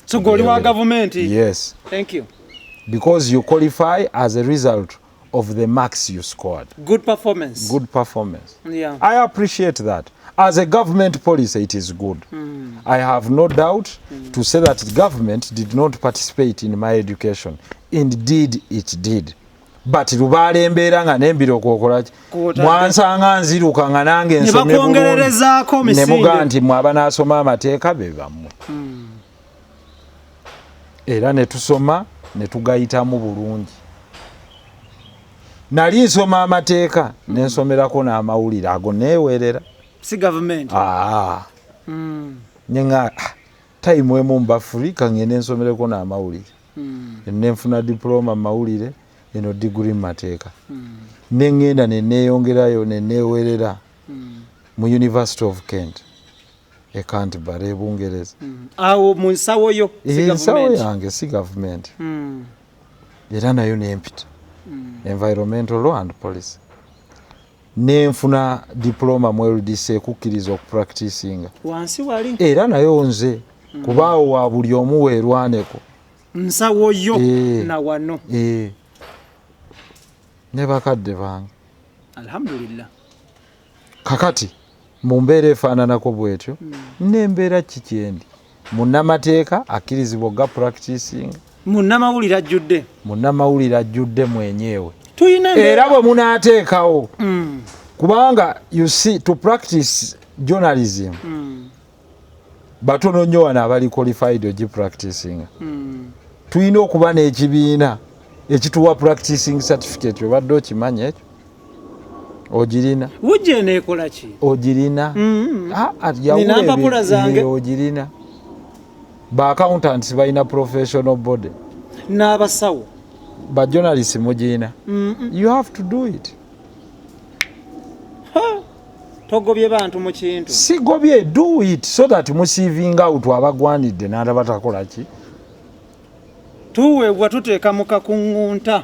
So goli wa government? Yes. Thank you. Because you qualify as a result of the marks you scored. Good performance. Good performance. Yeah. I appreciate that. As a government policy, it is good. I have no doubt to say that the government did not participate in my education. Indeed, it did. But lubaale embeera nga nembiro kokolaki mwansanga nziruka nga nange nsomye bulungi ne muga nti mwaba nasoma amateeka be bammwe. Era ne tusoma ne tugayitamu bulungi. nali nsoma amateeka nensomerako n'amawulire ago neewerera si government nyenga time emu mba free kangende nsomereko n'amawulire nenfuna diploma mawulire eno degree mateeka nengenda neneeyongerayo neneewerera mu University of Kent e Canterbury Bungereza awo mu nsawo yo ensawo yange si government era nayo nempita environmental law and policy nenfuna diploma mu LDC ekukkiriza okupracticinga wansi wali era nayo nze kubaawo wa buli omu weerwaneko nsawo yo na wano ne bakadde bange alhamdulillah kakati mu mbeera efaananako bwetyo n'embeera kikyendi munnamateeka akkirizibwa ga practicing munnamawulire ajjudde mwenyewe era bwe munaateekawo kubanga you see to practice journalism batono nnyo wano abali qualified ogipracticing tulina okuba n'ekibiina ekituwa practicing certificate obadde okimanya ekyo ogirina wujje neekola ki ogirina ninampapula zange ogirina ba accountants balina professional body n'abasawo ba journalists mugirina you have to do it togobye bantu mu kintu sigobye do it so that musivinga out abagwanidde n'alaba takola ki tuweebwa tuteeka mu kakuŋŋunta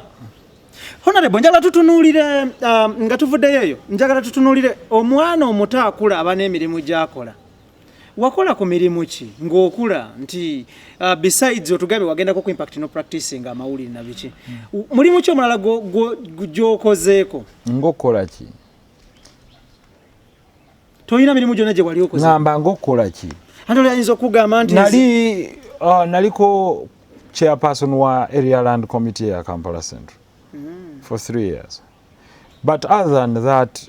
Honorable njagala tutunuulire nga tuvuddeyo eyo njagala tutunuulire omwana omuto akula aba n'emirimu gy'akola wakola ku mirimu ki ng'okula nti besides otugambe wagendako ku impact no practicing amawulire na biki mulimu ki omulala gy'okozeeko ng'okola ki toyina mirimu gyonna gye wali okoze ngamba ng'okola ki ate ayinza okugamba nti naliko chairperson wa area land committee ya Kampala Central for 3 years but other than that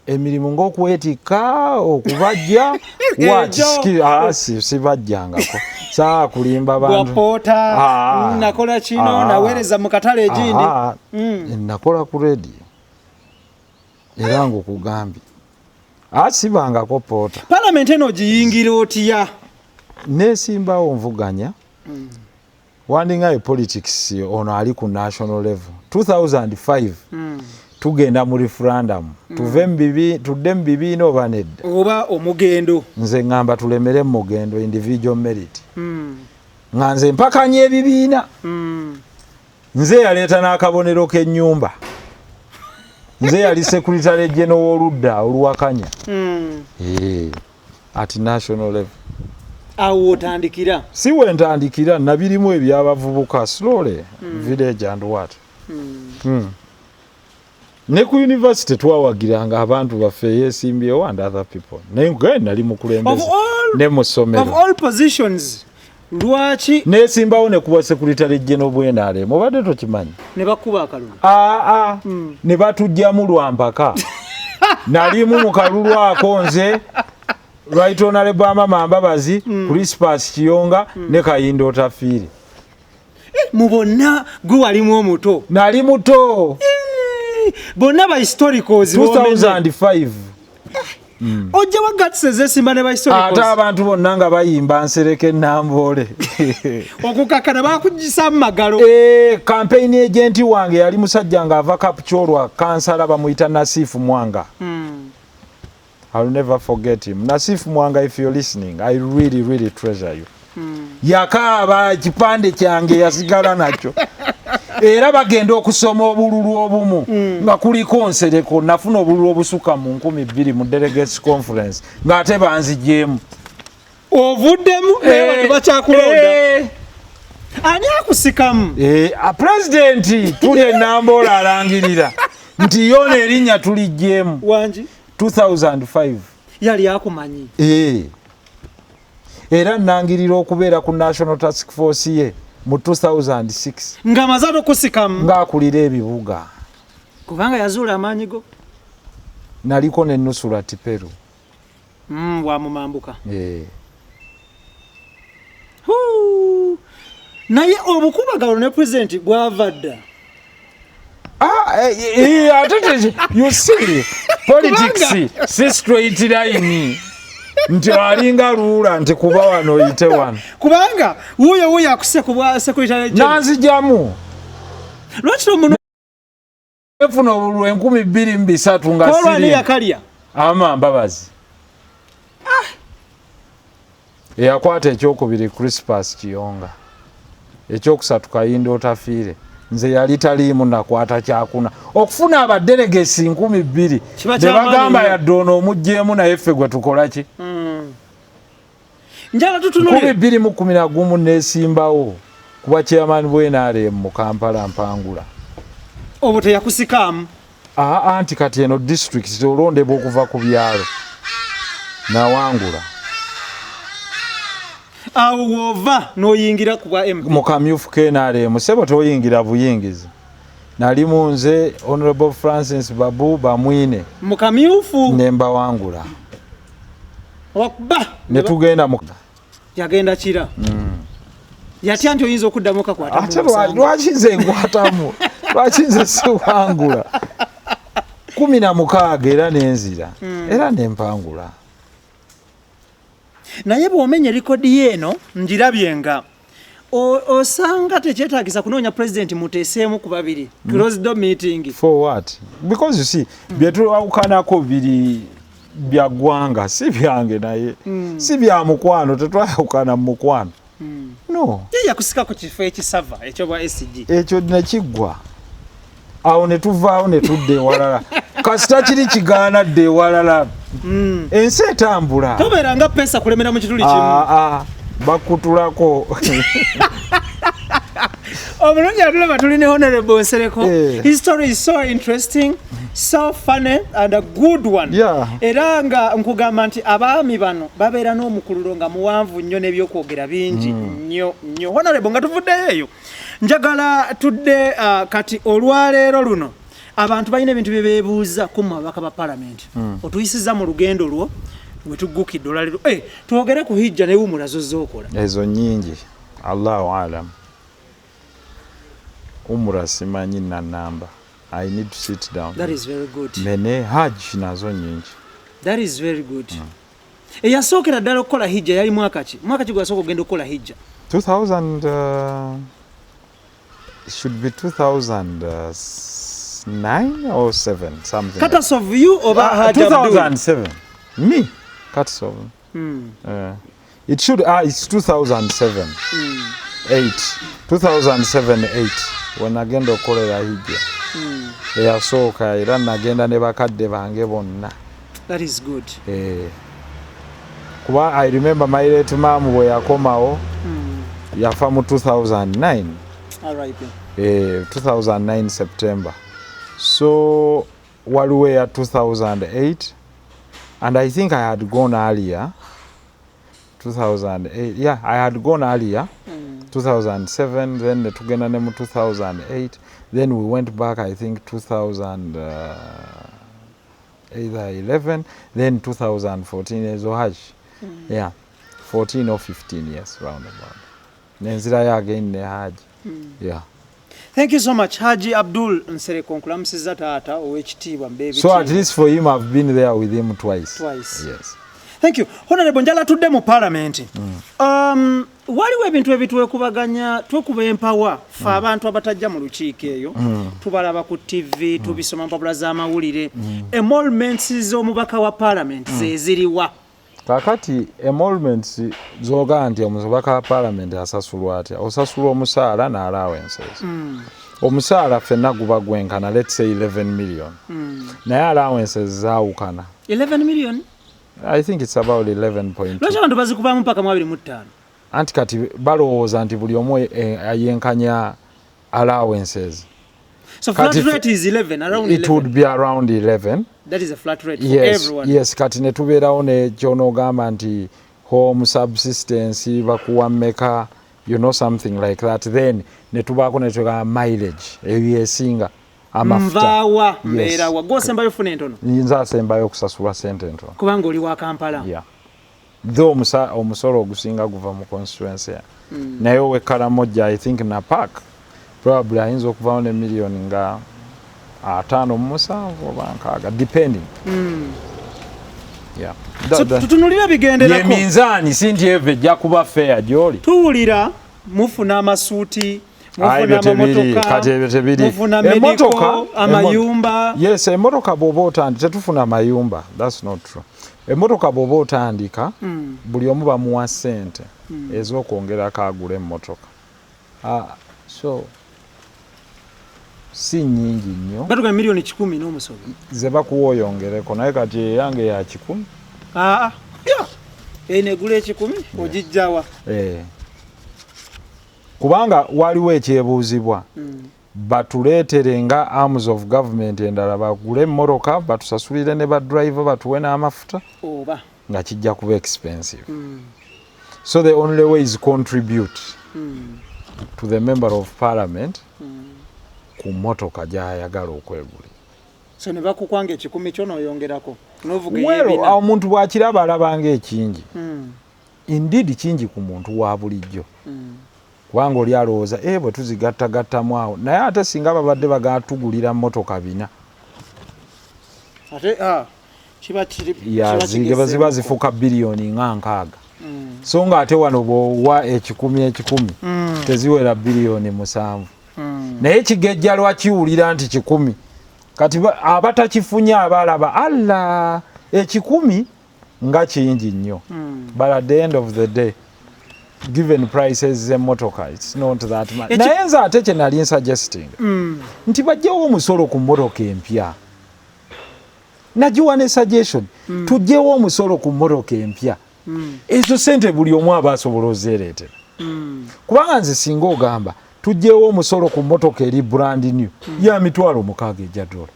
emirimu ng'okwetika okubajja sibajjangako saa kulimba bantu wapoota nakola kino naweereza mu katale egindi nakola ku radio era ng'okugambye sibangako poota parliament eno giyingira otya neesimbawo nvuganya wandinga politics ono ali ku national level 2005 tugenda mu referendum tudde mu bibiina oba nedda oba omugendo nze ngamba tulemere mugendo individual merit nga nze mpakanya ebibiina nze yaleeta n'akabonero k'ennyumba nze yali secretary general w'oludda oluwakanya at national level awo otandikira si we ntandikira nabirimu ebyabavubuka slowly village and what ne ku university twawagiranga abantu baffe yeesimbyewo and other people naye nali mukulembeze ne mu ssomero of all positions lwaki neesimbawo ne kuba secretary general bwenaalemu obadde tokimanyi ne bakuba akalulu ne batugjamu lwampaka nalimu mu kalulu ako nze Right Honorable Mama Mbabazi, Crispus Kiyonga, ne Kayindo Otafiire. Mubonna gwe walimu omuto. Nali muto. Bonna ba historicals 2005. Ojja wagatseze simba ne ba historicals. Ate abantu bonna nga bayimba nsereke Namboole. Okukakana bakugisa magalo. Campaign agent wange yali musajja nga ava Kapchorwa kansala bamuyita Nasifu Mwanga. I'll never forget him. Nasif Mwanga, if you're listening, I really, really treasure you. Yakaaba kipande kyange yasigala nacho. Era bagenda okusoma obululu obumu nga kuliko nsereko nafuna obululu obusuka mu 12 mu delegates conference ng'ate banzigyemu. Ovuddemu ne bakyakulonda. Ani akusikamu? A president tuli Namboole alangirira nti yone erinnya tuligyemu. Wanji 2005 yali akumanyi era nangirira okubeera ku National Task Force ye mu 2006 nga mazato kusikamu ng'akulira ebibuga kubanga yazuula amaanyi go naliko ne Nusura Tiperu wa mumambuka naye obukubagalo ne president bwava dda You see, politics si straight line. Nti alinga rula nti kuba wano oyite wano. Kubanga wuyo akuse kubwa secretary general. Nanzijamu. Lwaki omuntu efuna obululu 2023 nga siri. Kolwa ni yakalya. Ama mbabazi. Eyakwata ekyokubiri Crispus Kiyonga. Ekyokusatu Kayindo Otafiire. Nze yali taliimu nakwata kyakuna. Okufuna abadelegates 2000 ne bagamba yadde ono omugjeemu naye ffe gwe tukola ki? Njala tutunule 2011 nesimbawo kuba chairman bw'NRM mu Kampala Mpangula. Obote yakusikamu. Anti kati eno district olondebwa okuva ku byalo. Nawangula. Awova noyingira kuba MP. Mu kamyufu KNRM sebo toyingira buyingizi. Nali munze Honorable Francis Babu Bamwine. Mu kamyufu nemba wangula. Wakba netugenda mu yagenda kira. Yatya nti oyinza okuddamu kakwata. Ate lwakinze ngwatamu. Lwakinze siwangula. 16 era nenzira. Era nempangula. Naye bw'omenya likodi yeno njirabyenga osanga tekyetaagisa kunoonya president muteeseemu ku babiri closed door meeting. For what? Because you see byetwawukanako biri bya ggwanga si byange naye si bya mukwano tetwayawukana mu mukwano. No. Ye yakusika ku kifo ekisava ekyo bwa SG. Ekyo nekiggwa. Awo ne tuvaawo ne tudde ewalala. Kasita kiri kigaana dde ewalala. Ensi etambula. Tobeera nga pesa kulemera mu kituli kimu. Bakutulako. Omulungi atulaba tuli ne Honorable Nsereko. His story is so interesting, so funny and a good one. Era nga nkugamba nti abaami bano babeera n'omukululo nga muwanvu nnyo n'ebyokwogera bingi nnyo. Honorable nga tuvuddeyo eyo. Njagala tudde kati olwaleero luno abantu balina ebintu bye beebuuza ku ababaka ba parliament. Otuyisiza mu lugendo lwo we tuggukidde olwaleero. Twogere ku hijja ne wumula zozookola. Ezo nnyingi. Allahu alam. Umra simanyi na namba. I need to sit down. That is very good. Mene hajj nazo nyingi. That is very good. Eyasookera ddala okukola hijja yali mwaka ki? Mwaka ki gwasooka okugenda okukola hijja? 2000 it should be 2009 or 7 something. Cut us of you over 2007. Me cut of. It should it's 2007. 2007-8 when agenda okolera hijja. Eyasooka era nagenda ne bakadde bange bonna. That is good. Kuba I remember my late mom bwe yakomawo yafa mu 2009. Alright. 2009 September. So waliwo ya 2008 and I think I had gone earlier. 2008. Yeah, I had gone earlier. 2007, then tugenda ne mu 2008. Then we went back, I think, either 11, then 2014 as Hajj. Yeah, 14 or 15 years roundabout. Nenzira again ne Hajj. Yeah. Thank you so much, Haji Abdul Nsereko nkulamusiza taata ow'ekitiibwa Mbebi. So at least for him, I've been there with him twice. Yes. Thank you. Honorable njala tudde mu parliament. Waliwo ebintu ebitwekubaganya twekuba empawa fe abantu abatajja mu lukiiko eyo tubalaba ku TV tubisoma mpapula z'amawulire. Emoluments z'omubaka wa parliament zeziriwa. Kakati emoluments zoga nti omubaka wa parliament asasulwa atya? Osasula omusaala na allowances. Omusaala ffenna guba gwenkana, let's say 11 million. Naye allowances zaawukana. 11 million? I think it's about 11.2. Lwaki abantu bazikubamu mpaka mu 25? Anti kati balowooza nti buli omu ayenkanya allowances. So flat rate is 11, around 11? It would be around 11. That is a flat rate for everyone? Yes, kati ne tubeerawo ne ky'onoogamba nti home subsistence bakuwa mmeka, you know, something like that. Then ne tubaako ne twegamba mileage ebyesinga amafuta. Nvaawa mbeerawa gw'osembayo funa entono? Nze asembayo okusasulwa sente entono. Kubanga oli wa Kampala? Yeah. Though omusolo ogusinga guva mu constituency. Naye ow'e Karamoja, I think na park probably ayinza okuvaawo ne million nga 57 oba 6 depending. Yeah. Tutunulira bigenderako. Ye minzaani sinti eve ejja kuba fair gyoli. Tuwulira mufuna amasuuti, mufuna amamotoka, mufuna mediko, amayumba. Yes, emotoka bw'oba otandika tetufuna mayumba. That's not true. Emotoka bw'oba otandika buli omu bamuwa ssente ez'okwongerako agula emmotoka. So si nyingi nnyo. Batuga milioni 10 n'omusobo. Ze bakuwa oyongereko naye kati eyange ya 10. Enegula 10 ogijjawa. Kubanga waliwo ekyebuuzibwa. Batuleetere nga arms of government endala bagule emmotoka batusasulire ne badriver batuwe n'amafuta oba nga kijja kuba expensive. So the only way is contribute to the member of parliament ku mmotoka gy'ayagala okwegulira. So ne bakukwanga 10 kyo n'oyongerako n'ovuga ebina. Omuntu bw'akiraba alabanga ekingi. Indeed kingi ku muntu wa bulijjo. Kubanga oli alowooza bwe tuzigattagattamu awo naye ate singa babadde bagatugulira mmotoka 4 ate ziba zifuuka biliyoni nga 6. So nga ate wano bw'owa 10 teziwera biliyoni 7. Naye kigejjalwa kiwulira nti 10 kati abatakifunye abalaba alla 10 nga kingi nnyo. But at the end of the day given prices z'emmotoka it's not that much. Naye nze ate kye nali suggesting nti bajjewo omusolo ku mmotoka empya. Nagiwa ne suggestion tujjewo omusolo ku mmotoka empya. Ezo sente buli omu aba asobola ozeereetera. Kubanga nze singa ogamba tujjewo omusolo ku mmotoka eri brand new ya $60,000 ejja dola.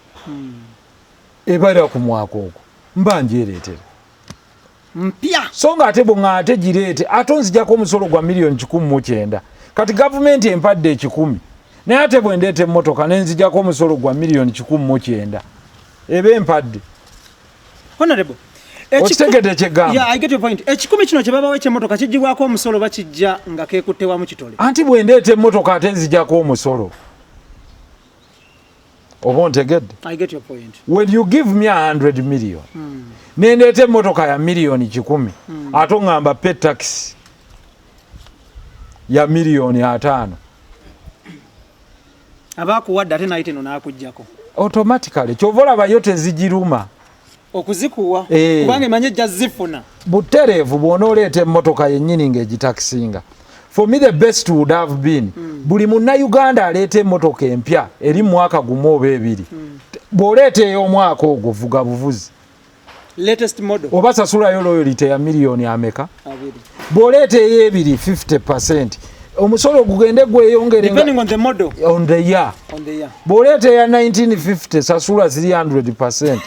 Ebalira ku mwaka ogwo mba njereetera mpya. So nga ate bw'nga ate gireete ate onzijjako omusolo gwa $1,900,000. Kati gavumenti empadde 10 naye ate bwe ndeeta emmotoka ne nzijjako omusolo gwa $1,900,000 eba empadde. Honorable okitegedde kyegamba. Yeah, I get your point. 10 kino kye babawa eky'emmotoka kijjibwako omusolo bakijja nga keekutte wamu kitole. Anti bwe ndeeta emmotoka ate nzijjako omusolo. Oba ontegedde? I get your point. When you give me 100 million nendeeta emmotoka ya $1,010,000 ate oŋŋamba pay tax ya $5,000,000 abaakuwadde ate naye teno n'akuggyako automatically kyova olabayo tezigiruma okuzikuwa kubanga emanye ejja zifuna butereevu bw'onooleeta emmotoka yennyini ng'egitakisinga. For me the best would have been buli munnayuganda aleeta emmotoka empya eri mwaka gumu oba 2 bw'oleeta ey'omwaka ogwo vuga buvuzi latest model oba sasulayo loyalty ya $1,000,000 ameka. Bw'oleeta ey'ebiri 50% omusolo gugende gweyongere depending on the model on the year. Bw'oleeta eya 1950 sasula 300%.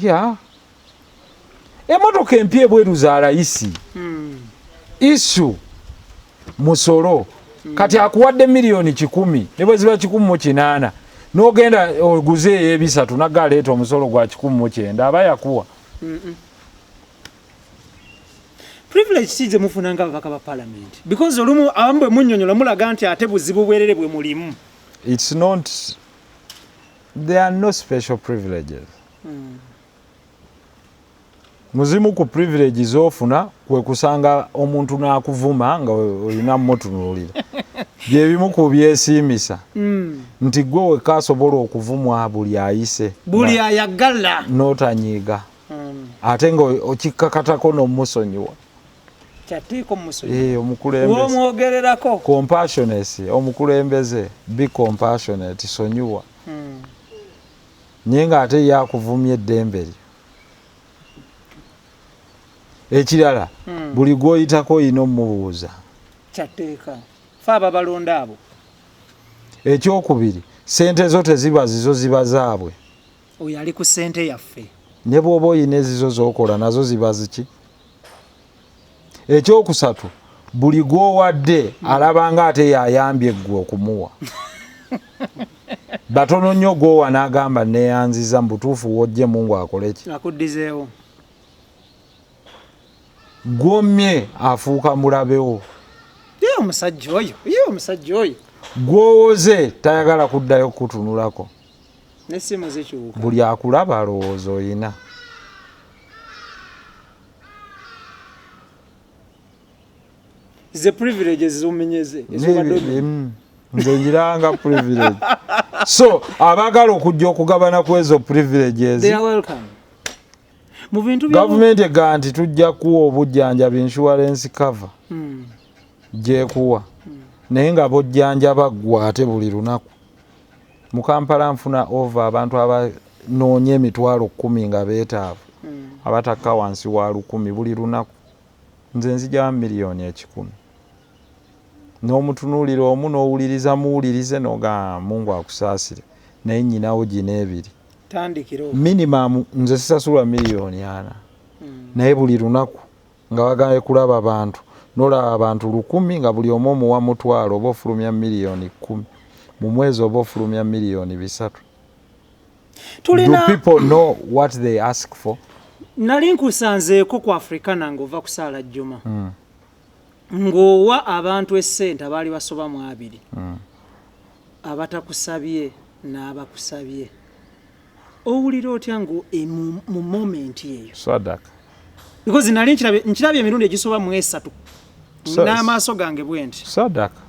Yeah. Emmotoka empya ebweru za layisi. Issue musolo kati akuwadde $1,010,000 ne bwe ziba 108 n'ogenda oguze ey'ebisatu nagaleeta omusolo gwa 109 aba yakuwa. Privilege kize mufunanga ababaka ba parliament because olumu abambwe munnyonnyola mulaga nti ate buzibu bwerere bwe mulimu. It's not, there are no special privileges. Muzimu ku privileges ofuna kwe kusanga omuntu n'akuvuma nga olina mmutunuulira. Byebimu ku byesiimisa nti gwe wekka asobola okuvumwa buli ayise buli ayagala n'otanyiiga ate nga okikkakatako n'omusonyiwa. Kyatiiko musonyiwa omukulembeze omwogererako compassionate omukulembeze be compassionate sonyiwa naye nga ate yakuvumya eddembe lyo. Ekirala buli gw'oyitako olina omubuuza kyateeka faaba balonda abo. Ekyokubiri sente zo teziba zizo ziba zaabwe. Oyo ali ku sente yaffe. Ne bw'oba oyina ezizo z'okola nazo ziba ziki. Ekyokusatu buli gw'owadde alabanga ate yayambye ggwe okumuwa. Batono nnyo gw'owa n'agamba neeyanziza mu butuufu wojje Mungu akole ki? Akuddizeewo. Gw'ommye afuuka mulabewo. Omusajja oyo gwowoze tayagala kuddayo kutunulako n'essimu zikyuka buli akulaba alowooza oyina ze privileges zumenyeze nze njiranga privilege so abaagala okujja okugabana ku ezo privileges they are welcome mu bintu gavumenti ega nti tujja kuwa obujjanjabi insurance cover gyekuwa naye nga bojjanjaba ggwa ate buli lunaku mu Kampala nfuna over abantu abanoonya emitwalo 10 nga beetaavu abatakka wansi wa 100 buli lunaku nze nzija miliyoni 100 n'omutunuulira omu n'owuliriza muwulirize n'ogamba Mungu akusaasire naye nnyinawo gino ebiri tandikiro minimum nze sisasula miliyoni 4 naye buli lunaku nga wagaye kulaba abantu n'olaba abantu 100 nga buli omu omuwa mutwalo oba ofulumya miliyoni 10 mu mwezi oba ofulumya miliyoni 3 do people know what they ask for? Nali nkusanzeeko ku Africana ng'ova kusaala Juma ng'owa abantu essente abaali basoba mu 2 abatakusabye n'abakusabye owulira otya ngo mu moment eyo sadaka because nali nkirabye emirundi egisoba mu 3 n'amaaso gange bwenti sadaka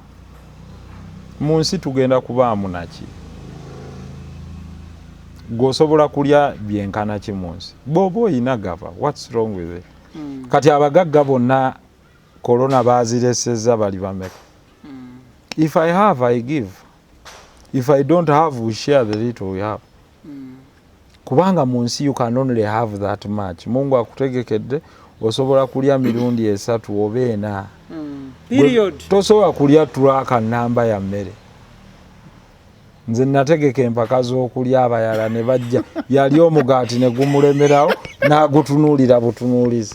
mu nsi tugenda kubaamu naki gwosobola kulya byenkana ki mu nsi bw'oba oyina gava what's wrong with it kati abagagga bonna corona baziresezza bali bameka if I have I give if I don't have we share the little we have kubanga mu nsi you can only have that much Mungu akutegekedde osobola kulya mirundi 3 oba 4 period tosobola kulya tulaka namba ya mmere nze nategeka empaka z'okulya abayala ne bajja yali omugaati ne gumulemerawo n'agutunuulira butunuulizi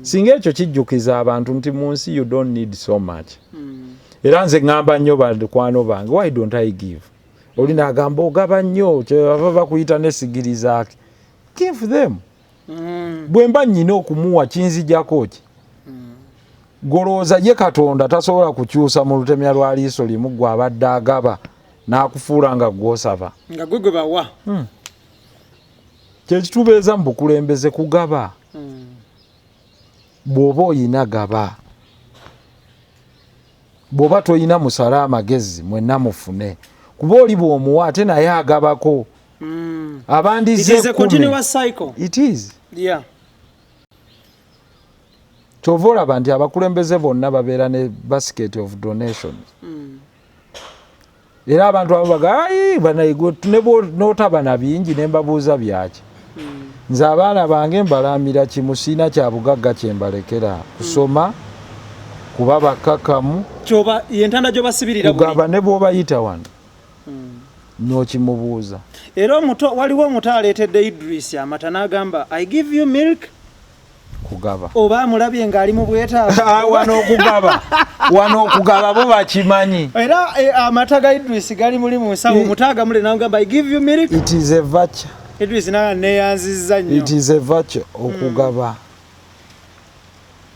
singa ekyo kijjukiza abantu nti mu nsi you don't need so much era nze ngamba nnyo bakwano bange why don't I give oli n'agamba ogaba nnyo kyebava bakuyita n'essigiri zaake give them bwe mba nnyina okumuwa kinzijjako ki golooza ye Katonda tasobola kukyusa mu lutemya lwa liiso limu gwe abadde agaba n'akufuula nga gw'osaba nga gwe gwe bawa kyekitubeeza mu bukulembeze kugaba bw'oba oyina gaba bw'oba toyina musale amagezi mwenna mufune kuba oli bw'omuwa ate naye agabako abandize it is kyova olaba nti abakulembeze bonna babeera ne basket of donations era abantu abo baga n'otaba na bingi ne mbabuuza byaki nze abaana bange mbalamira kimusina kya bugagga kye mbalekera kusoma kuba bakkakkamu yentanda gy'obasibirira kugamba ne bw'obayita wano n'okimubuuza era waliwo omuto aleetedde Idris amata n'agamba I give you milk kugaba oba amulabye ng'ali mu bwetaavu wano okugaba bo bakimanyi era amata ga Idris gali muli mu nsawo omutaaga mule n'agamba I give you milk it is a virtue Idris neyanzizza nnyo it is a virtue okugaba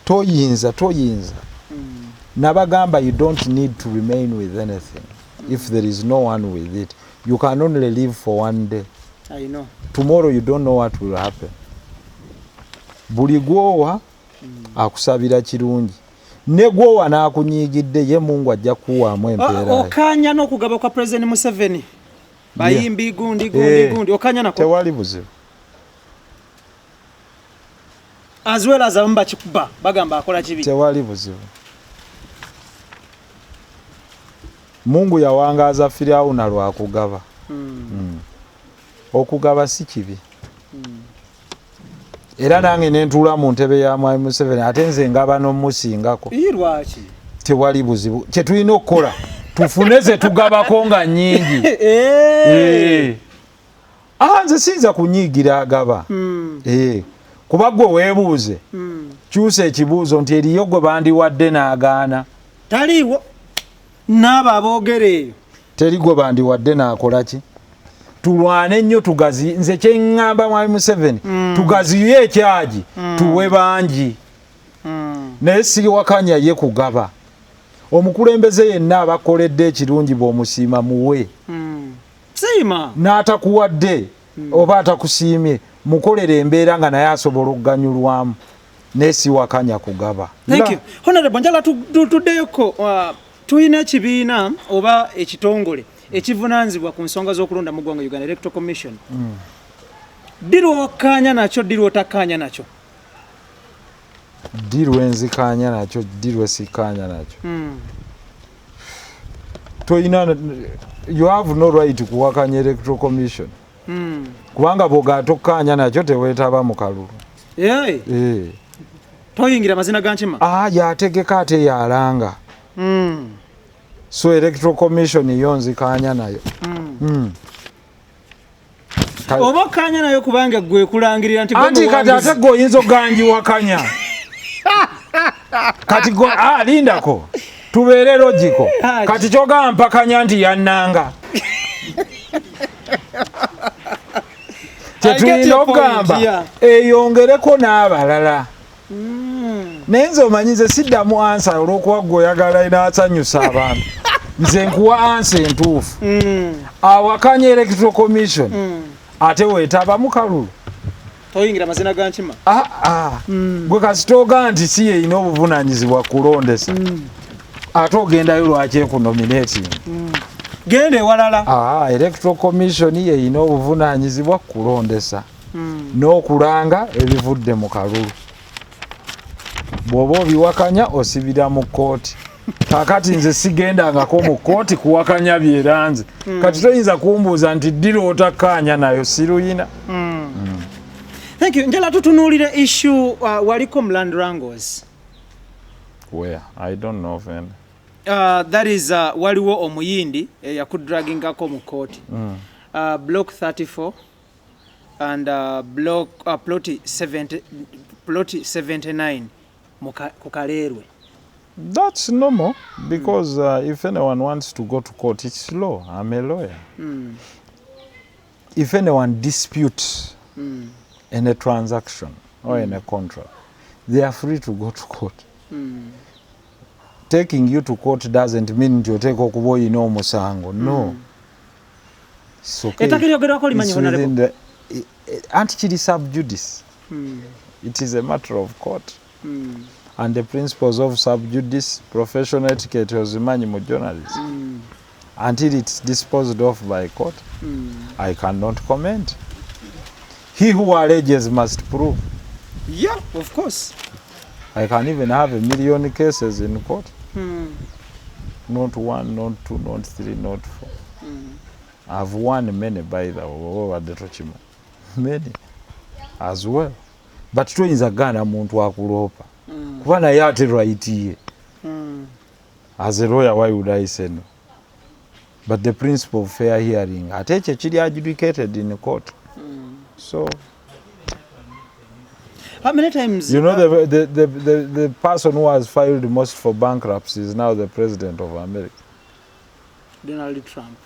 toyinza nabagamba you don't need to remain with anything if there is no one with it you can only live for one day I know tomorrow you don't know what will happen buli gwowa akusabira kirungi ne gwowa n'akunyiigidde ye Mungu ajja kuwaamu empeera okanya n'okugaba kwa President Museveni bayimbi gundi okanya nako tewali buzibu as well as abamba kikuba bagamba akola kibi tewali buzibu Mungu yawangaaza Firawuna lwakugaba okugaba si kibi era nange nentuula mu ntebe ya Mwami Museveni ate nze ngaba n'omusingako lwaki tewali buzibu kye tulina okukola tufune ze tugabako nga nnyingi nze siyinza kunyiigira agaba kuba gwe weebuuze kyusa ekibuuzo nti eriyo gwe bandiwadde n'agaana taliiwo n'abo aboogera eyo teri gwe bandiwadde n'akola ki tulwane nnyo tugazi nze kyeŋŋamba Mwami Museveni tugaziye ekyagi tuwe bangi naye siri wakanya ye kugaba omukulembeze yenna abakoledde ekirungi bw'omusiima muwe siima n'atakuwadde oba atakusiimye mukolere embeera nga naye asobola okuganyulwamu n'esiwakanya kugaba. Thank you. Honorable njala tuddeyoko tuyina ekibiina oba ekitongole ekivunaanzibwa ku nsonga z'okulonda mu ggwanga Uganda Electoral Commission. Ddirwa okkaanya nakyo ddirwa otakkaanya nakyo? Ddirwa enzikaanya nakyo ddirwa sikkaanya nakyo. Toyina, you have no right kuwakanya Electoral Commission. Kubanga bw'ogaa tokkaanya nakyo teweetaba mu kalulu. Toyingira mazina ga nkima? Yategeka ate yalanga. So Electoral Commission yo nzikaanya nayo. Oba okkaanya nayo kubanga gwe kulangirira nti anti kati ate gwe oyinza oganjiwakanya. Kati gwe lindako tubeere logiko. Kati kyogamba mpakanya nti yannanga. Kyetulina okugamba eyongereko n'abalala. Naye nze omanyize siddamu ansa olw'okuba gwe oyagala inaasanyusa abantu. Nze nkuwa ansa entuufu. Awakanya Electoral Commission ate weetaba mu kalulu. Toyingira mazina ga nkima? Gwe kasitooga nti si yeyina obuvunaanyizibwa kulondesa. Ate ogendayo lwaki ekunominating? Genda ewalala. Electoral Commission yeyina obuvunaanyizibwa kulondesa n'okulanga ebivudde mu kalulu. Bw'oba obiwakanya osibira mu kkooti. Kakati nze sigendangako mu kkooti kuwakanya byeranze. Kati toyinza kumbuuza nti ddira otakkaanya nayo siruyina. Thank you. Njala tutunuulire issue waliko mu Land Wrangles. Where? I don't know of any. That is waliwo omuyindi yakudragingako mu kkooti. Block 34 and plot 79 ku Kaleerwe. That's normal because if anyone wants to go to court, it's law. I'm a lawyer. If anyone disputes in a transaction or in a contract, they are free to go to court. Taking you to court doesn't mean you take okubo ino omusango. No. It's okay. It's within the anti sub judice. It is a matter of court. And the principles of sub judice, professional etiquette ozimanyi mu journalism. Until it's disposed of by court, I cannot comment. He who alleges must prove. Yeah, of course. I can even have 1 million cases in court. Not 1, not 2, not 3, not 4. I've won many by the over the Tochimo. Many as well. But toyinza gana muntu akuloopa. Kuba naye ate right ye. As a lawyer, why would I say no? But the principle of fair hearing, ate ekyo kiri adjudicated in court. So how many times? You know, the person who has filed most for bankruptcy is now the president of America. Donald Trump.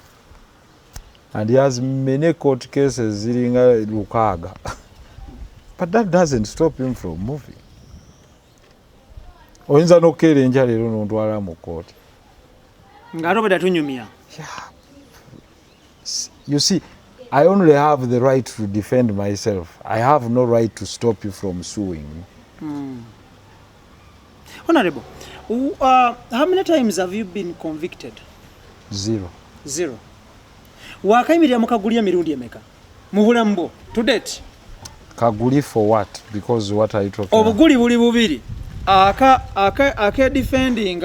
And he has many court cases ziringa lukaga. But that doesn't stop him from moving. Oyinza n'okkeerenja leero n'ontwala mu court. Ng'ate obwedda tunyumya. You see, I only have the right to defend myself. I have no right to stop you from suing. Honorable, how many times have you been convicted? 0. Wakayimirira mu Kaguli emirundi emeka? Mu bulamu bwo to date? Kaguli for what? Because what are you talking about? Obuguli buli bubiri. Ake defending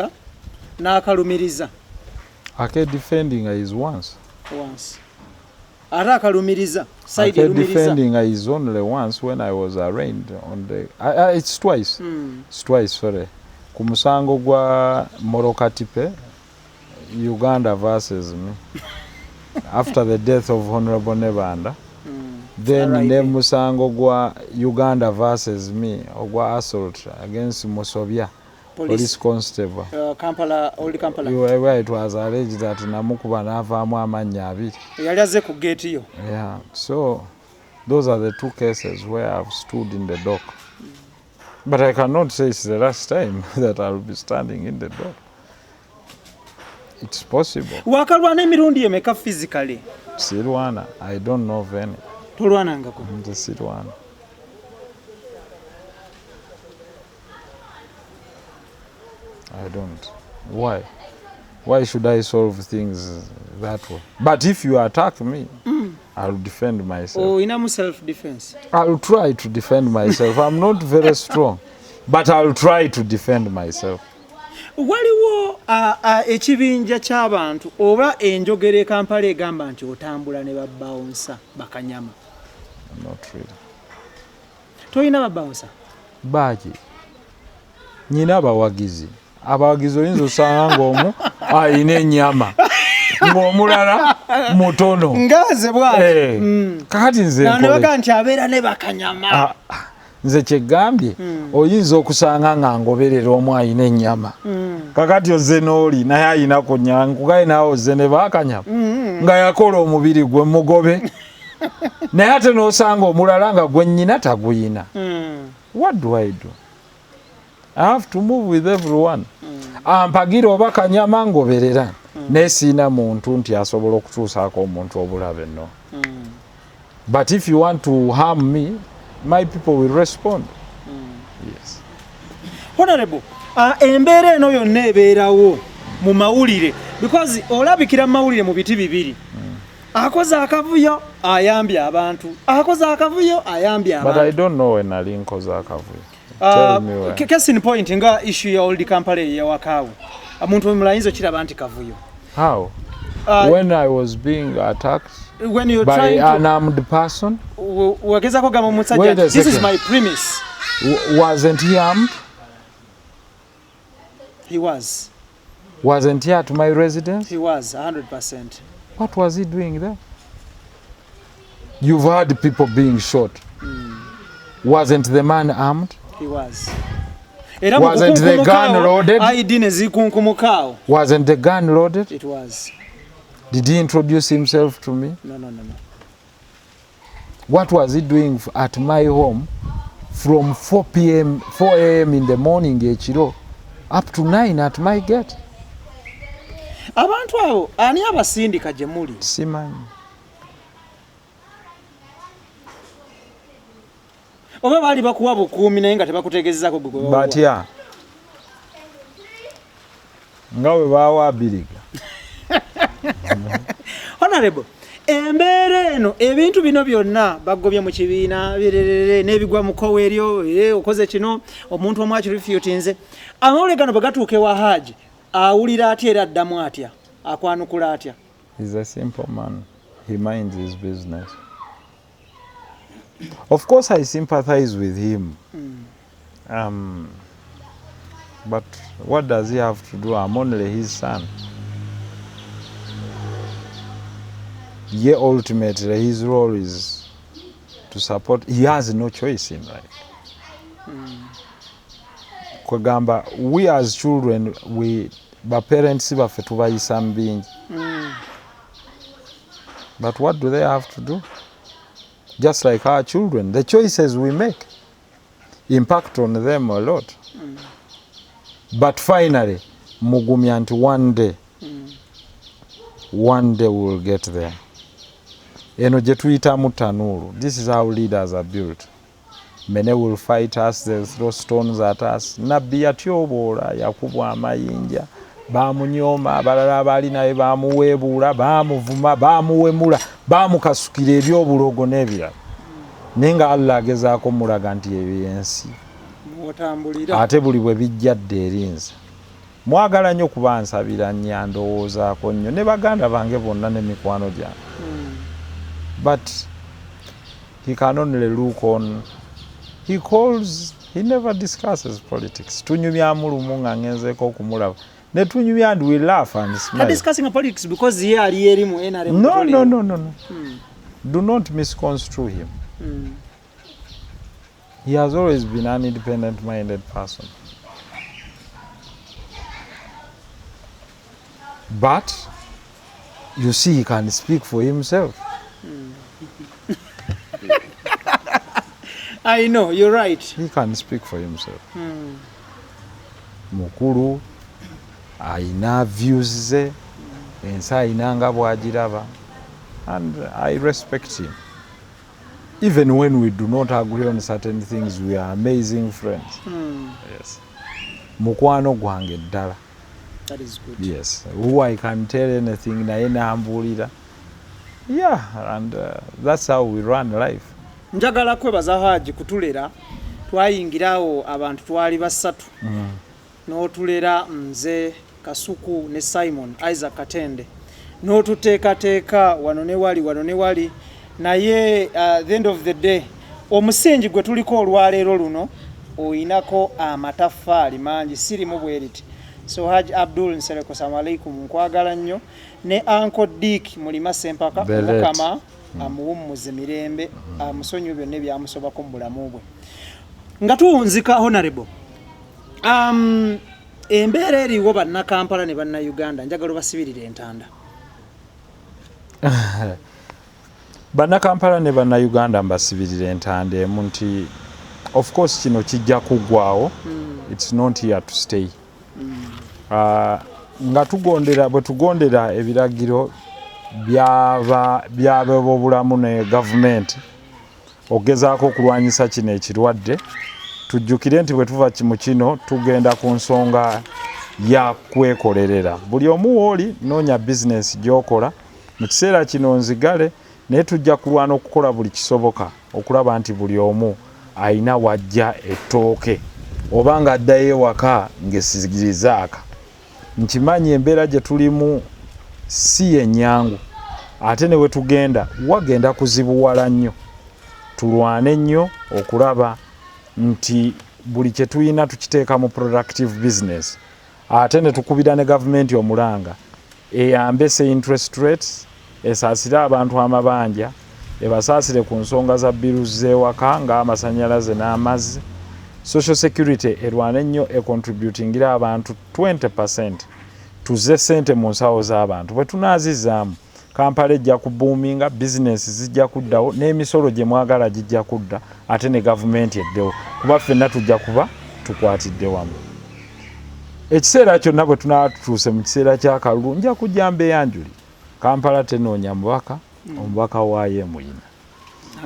n'akalumiriza. Ake defending is once. Ate akalumiriza. Side Ake lumiriza. defending is only once when I was arraigned on the... it's twice. It's twice, sorry. Ku musango gwa Morokatipe, Uganda versus me. After the death of Honorable Nebanda. Then ne musango gwa Uganda versus me, ogwa assault against Musobya. Police constable. Old Kampala. Where it was alleged that namukuba n'avaamu amannya abiri. Yali azze ku gate yo. Yeah, so those are the 2 cases where I've stood in the dock. But I cannot say it's the last time that I'll be standing in the dock. It's possible. Wakalwana emirundi emeka physically? Sirwana, I don't know of any. Tolwanangako? Nze sirwana. I don't. Why? Why should I solve things that way? But if you attack me, I'll defend myself. Oh, inamu self-defense? I'll try to defend myself. I'm not very strong, but I'll try to defend myself. Waliwo ekibinja ky'abantu oba enjogera e Kampala egamba nti otambula ne babbawunsa bakanyama? Not really. Toyina babbawunsa? Baaki. Nyina abawagizi. Abawagizi oyinza osanga ng'omu ayina ennyama ng'omulala mutono. Ngaze bw'ati. Kakati nze nanoga nti abeera ne bakanyama. Nze kyegambye oyinza okusanga nga ngoberera omu ayina ennyama. Kakati ozze n'oli naye ayinako nnyama nkugaye naawe ozze ne bakanyama nga yakola omubiri gwe mugobe. Naye ate n'osanga omulala nga gwe nnyina taguyina. What do I do? I have to move with everyone. Ampagira oba kanyama ngoberera. Naye siina muntu nti asobola okutuusaako omuntu obulabe no. But if you want to harm me, my people will respond. Yes. Honorable, embeera eno yonna ebeerawo mu mawulire because olabikira mu mawulire mu biti bibiri. Akoze akavuyo ayambye abantu. Akoze akavuyo ayambye abantu. But I don't know when ali nkoze akavuyo. Tell me where. Case in point nga issue ya Old Kampala ya wakawo. Omuntu omulayizo kiraba nti kavuyo. How? When I was being attacked when you're by trying an armed person? Wageza kugamba musajja, this is my premise. Wasn't he armed? He was. Wasn't he at my residence? He was, 100%. What was he doing there? You've heard people being shot. Wasn't the man armed? He was. Wasn't the gun loaded? Wasn't the gun loaded? It was. Did he introduce himself to me? No. What was he doing at my home from 4 a.m. in the morning up to 9 at my gate? Abantu abo ani abasindika gye muli? Simanyi. Oba bali bakuwa bukuumi naye nga tebakutegezezaako gwe gwe. Batya. Nga bwe bawaabiriga. Honorable, embeera eno ebintu bino byonna bagobye mu kibiina birerere n'ebigwa mu kkowe eryo okoze kino omuntu omu akirifutinze. Amawulire gano bwe gatuuka ewa Haji awulira atya era addamu atya akwanukula atya? He's a simple man. He minds his business. Of course I sympathize with him. But what does he have to do? I'm only his son. Yeah, ultimately his role is to support. He has no choice in life. Kwegamba, we as children, parents baffe tubayisa mu bingi. But what do they have to do? Just like our children, the choices we make impact on them a lot. But finally, mugumya nti one day we'll get there. Eno gye tuyitamu tanuuru. This is how leaders are built. Many will fight us, they'll throw stones at us. Nabbi yatyoboola, yakubwa amayinja, baamunyooma, abalala abaali naye baamuweebuula, baamuvuma, baamuwemula, baamukasukira ebyobulogo n'ebirala. Naye nga Allah agezaako mulaga nti ebyensi ate buli bwe bijjadde erinze. Mwagala nnyo kubansabira nnyo nnyo ne baganda bange bonna ne mikwano gyange. But he can only look on. He never discusses politics. Tunyumya mulumu nga ngenzeeko okumulaba. Ne tunyumya and we laugh and smile. Not discussing politics because he ali erimu NRM. No. Do not misconstrue him. He has always been an independent-minded person. But you see, he can speak for himself. I know, you're right. He can speak for himself. Mukuru, aina views ze, ensi ayina nga bw'agiraba, and I respect him. Even when we do not agree on certain things, we are amazing friends. Yes. Mukwano gwange ddala. That is good. Yes. Who I can tell anything naye n'ambuulira. Yeah, and that's how we run life. Njagala kwebaza Haji kutulera. Twayingirawo abantu twali basatu. N'otulera nze Kasuku ne Simon Isaac Katende. N'otuteekateeka wano ne wali. Naye the end of the day omusingi gwe tuliko olwaleero luno oyinako amataffaali mangi sirimu bweriti. So Haji Abdul Nsereko assalamu alaikum, nkwagala nnyo ne Uncle Dick Mulima Sempaka Mukama amuwummuze mirembe amusonyiwe byonna byamusobako mu bulamu bwe. Nga tuwunzika honorable, embeera eriwo bannakampala ne bannayuganda njagala obasibirira entanda. Bannakampala ne bannayuganda mbasibirira entanda emu nti of course kino kijja kuggwaawo. It's not here to stay. Nga bwe tugondera ebiragiro by'ab'obulamu ne gavumenti ogezaako okulwanyisa kino ekirwadde, tujjukire nti bwe tuva mu kino tugenda ku nsonga ya kwekolerera. Buli omu w'oli noonya bizinesi gy'okola mu kiseera kino nzigale, naye tujja kulwana okukola buli kisoboka okulaba nti buli omu ayina wajja ettooke oba nga addayo ewaka ng'esigirizaaka. Nkimanyi embeera gye tulimu si ennyangu, ate ne we tugenda wagenda kuzibuwala nnyo. Tulwane nnyo okulaba nti buli kye tuyina tukiteeka mu productive business, ate ne tukubira ne gavumenti omulanga eyambe se interest rates, esaasire abantu amabanja, ebasaasire ku nsonga za bills z'ewaka ng'amasannyalaze n'amazzi. Social security erwane nnyo econtributingira abantu 20% tuze ssente mu nsawo z'abantu. Bwe tunaazizaamu Kampala ejja kubuuminga, bizinesi zijja kuddawo, n'emisolo gye mwagala gijja kudda, ate ne gavumenti eddewo, kuba ffenna tujja kuba tukwatidde wamu. Ekiseera kyonna bwe tunaaba tutuuse mu kiseera ky'akalulu nja kujja mbeyanjuli. Kampala tenoonya mubaka, omubaka waayo muyina.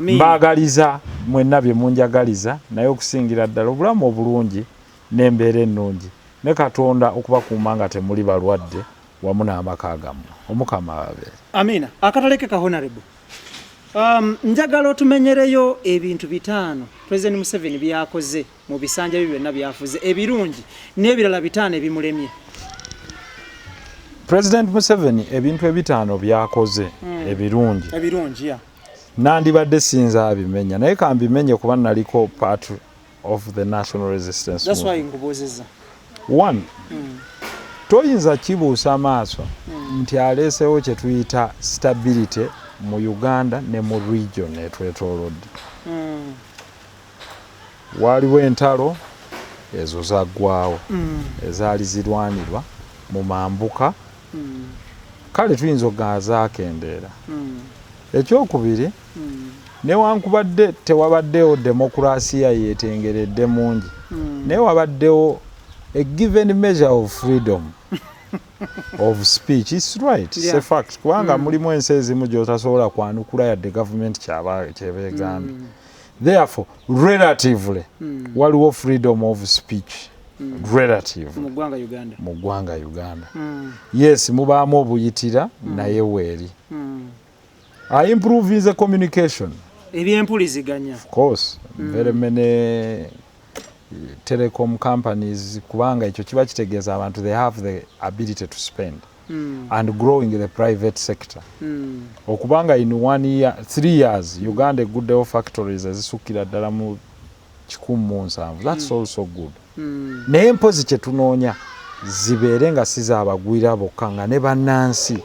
Mbaagaliza mwenna bye munjagaliza, naye okusingira ddala obulamu obulungi n'embeera ennungi ne Katonda okubakuuma nga temuli balwadde wamu n'amaka gammwe. Omukama ababeere. Amina. Akataleke ka honorable. Njagala otumenyereyo ebintu 5 President Museveni byakoze mu bisanja byonna byafuze ebirungi n'ebirala 5 ebimulemye. President Museveni ebintu 5 byakoze ebirungi. Ebirungi ya. Nandibadde sinza abimenya naye kambimenye kuba naliko part of the national resistance. That's why ngubozeza. 1. Toyinza kibuusa maaso nti aleesewo kye tuyita stability mu Uganda ne mu region etwetoolodde. Waliwo entalo ezo zaggwaawo ezaali zirwanirwa mu mambuka, kale tuyinza okugaa zaakendeera. Ekyokubiri, newankubadde tewabaddewo demokrasiya yeetengeredde mungi, naye wabaddewo a given measure of freedom of speech. It's right, it's a fact. Kubanga mulimu ensi ezimu gy'otasobola kwanukula yadde gavumenti kyebeegambye. Therefore, relatively, waliwo freedom of speech. Relative mu ggwanga Uganda. Yes, mubaamu obuyitira naye weeri. Improving the communication. Ebyempuliziganya. Of course, very many telecom companies kubanga ekyo kiba kitegeeza abantu they have the ability to spend and growing the private sector. Okubanga in 3 years Uganda eguddewo factories ezisukira ddala mu 107. That's also good. Naye mpozi kye tunoonya zibeere nga si zaabagwira bokka nga ne bannansi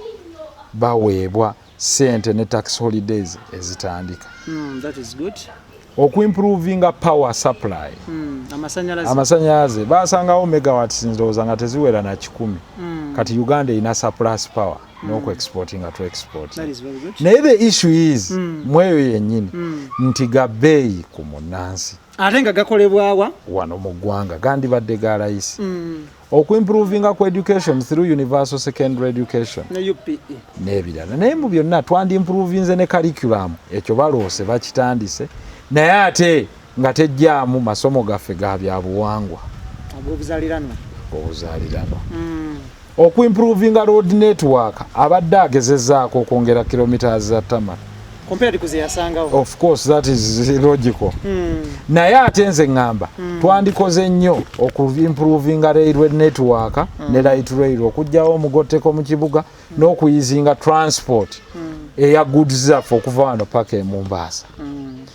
baweebwa sente ne tax holidays ezitandika. That is good. Okuimprovinga power supply. Amasanyalaze basangawo megawatts ndowooza nga teziwera na 10. Kati Uganda ina surplus power n'okuexportinga to export. That is very good. Naye the issue is mweyo yennyini nti gabeeyi ku munnansi. Ate nga gakolebwawa wano mu ggwanga gandibadde ga layisi. okuimprovinga ku education through universal secondary education ne UPE n'ebirala naye mu byonna twandimprovinze ne curriculum ekyo baloose bakitandise naye ate nga tejjaamu masomo gaffe ga byabuwangwa ag'obuzaaliranwa okuimprovinga road network abadde agezezzaako okwongera kilometers za tama compared to zeyasangawo. Of course that is logical. Naye ate nze ngamba twandikoze nnyo okuimprovinga railway network ne light rail okujjawo omugotteko mu kibuga n'okuyizinga transport eya goods zaffe okuva wano paka e Mombasa.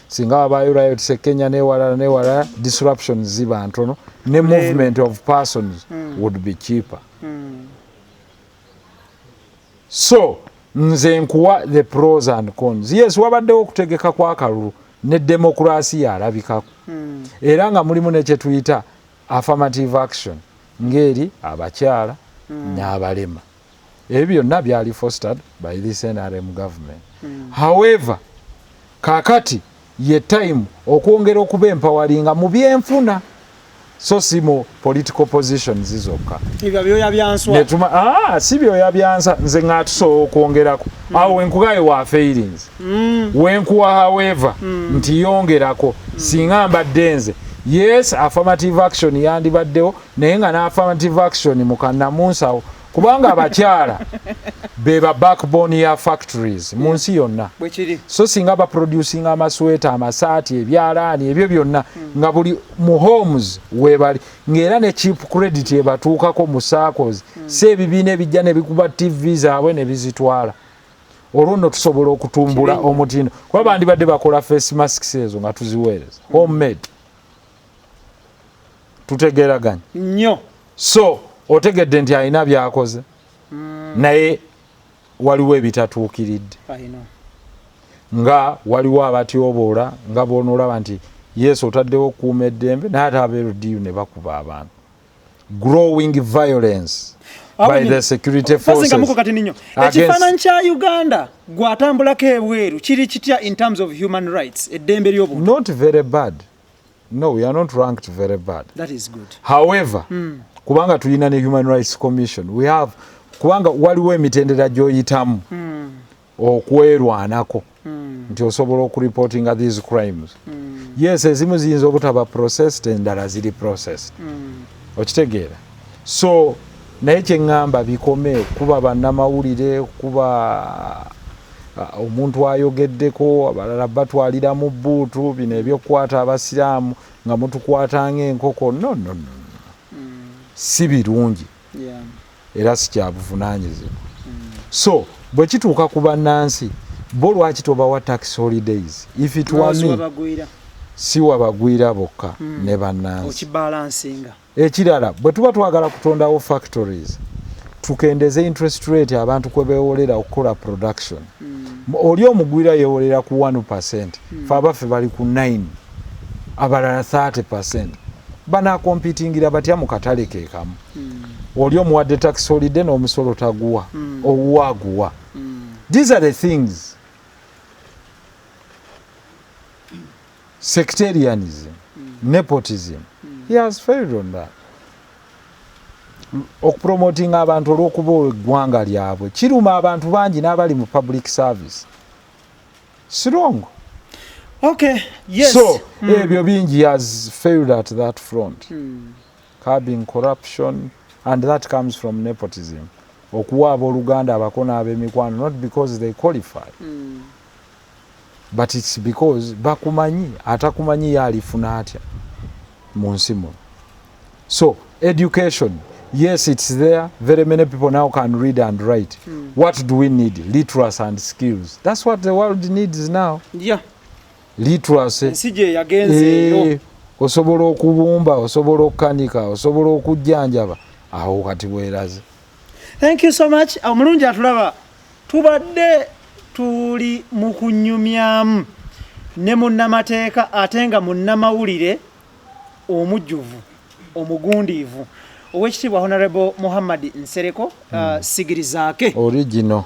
Singa wabayo riot Kenya newalala disruptions ziba ntono ne movement of persons would be cheaper. So nze nkuwa the pros and cons. Yes, wabaddewo okutegeka kwa akalulu ne demokrasi yalabikako. Era nga mulimu ne kye tuyita affirmative action ngeri abakyala n'abalema. Ebyo byonna byali fostered by this NRM government. However, kakati ye time okwongera okuba empoweringa mu byenfuna so simo political positions zizokka. Ibyo byoya byanswa. Si byoya byansa nze ngatuso okwongerako. Awo wenkugaye wa failings. Wenkuwa however nti yongerako singa mbadde nze. Yes, affirmative action yandibaddewo naye nga na affirmative action mukannamunsawo kubanga abakyala beba backbone ya factories munsi yonna. So singa ba producing amasweta amasaati ebyalaani ebyo byonna nga buli mu homes webali ngera ne cheap credit ebatuukako mu SACCOs sebibiina ebijja ne bikuba TV zaabwe ne bizitwala olwo nno tusobola okutumbula omutindo kuba bandi badde bakola face masks ezo nga tuziweereza homemade tutegeraganya nnyo. So otegedde nti alina byakoze naye waliwo ebitatuukiridde nga waliwo abatyoboola nga bonoolaba nti Yesu otaddewo okukuuma eddembe naye ate abeerudiyu ne bakuba abantu. Growing violence by the security forces. Ekifaananyi kya Uganda gwatambulako ebweru kiri kitya in terms of human rights eddembe ly'obuntu? Not very bad. No, we are not ranked very bad. That is good. However, kubanga tulina ne Human Rights Commission, we have kubanga waliwo emitendera gy'oyitamu okwerwanako nti osobola okureportinga these crimes. Yes, ezimu ziyinza obutaba processed endala ziri processed. Okitegeera. So naye kye ŋŋamba bikome kuba bannamawulire kuba omuntu ayogeddeko abalala batwalira mu bbuutu bino ebyokukwata abasiraamu nga mutukwata ng'enkoko no. Si birungi era si kya buvunaanyizibwa. So bwe kituuka ku bannansi bo lwaki tobawa tax holidays if it were me si wabagwira bokka ne bannansi ekirala bwe tuba twagala kutondawo factories tukendeze interest rate abantu kwe beewolera okukola production oli omugwira yeewolera ku 1% fe abaffe bali ku 9 abalala 30% banaakompitingira batya mu katale keekamu oli omuwadde tax holiday n'omusolo taguwa owuwaaguwa. These are the things. Sectarianism, nepotism, he has failed on that. Okupromoting abantu olw'okuba eggwanga lyabwe kiruma abantu bangi n'abali mu public service. Si wrong. Okay, yes. So, ebyo bingi has failed at that front. Curbing corruption, and that comes from nepotism. Okuwa abooluganda abakona ab'emikwano, not because they qualify. But it's because bakumanyi, atakumanyi yalifuna atya mu nsi muno. So, education, yes, it's there. Very many people now can read and write. What do we need? Literacy and skills. That's what the world needs now. Yeah. Literacy. Osobola okubumba, osobola okukanika, osobola okujjanjaba. Awo kati weeraze. Thank you so much. Omulungi atulaba. Tubadde tuli mu kunyumyamu ne munnamateeka ate nga munnamawulire omujjuvu omugundiivu Owekitiibwa Honorable Muhammad Nsereko Sigirizaake. Original.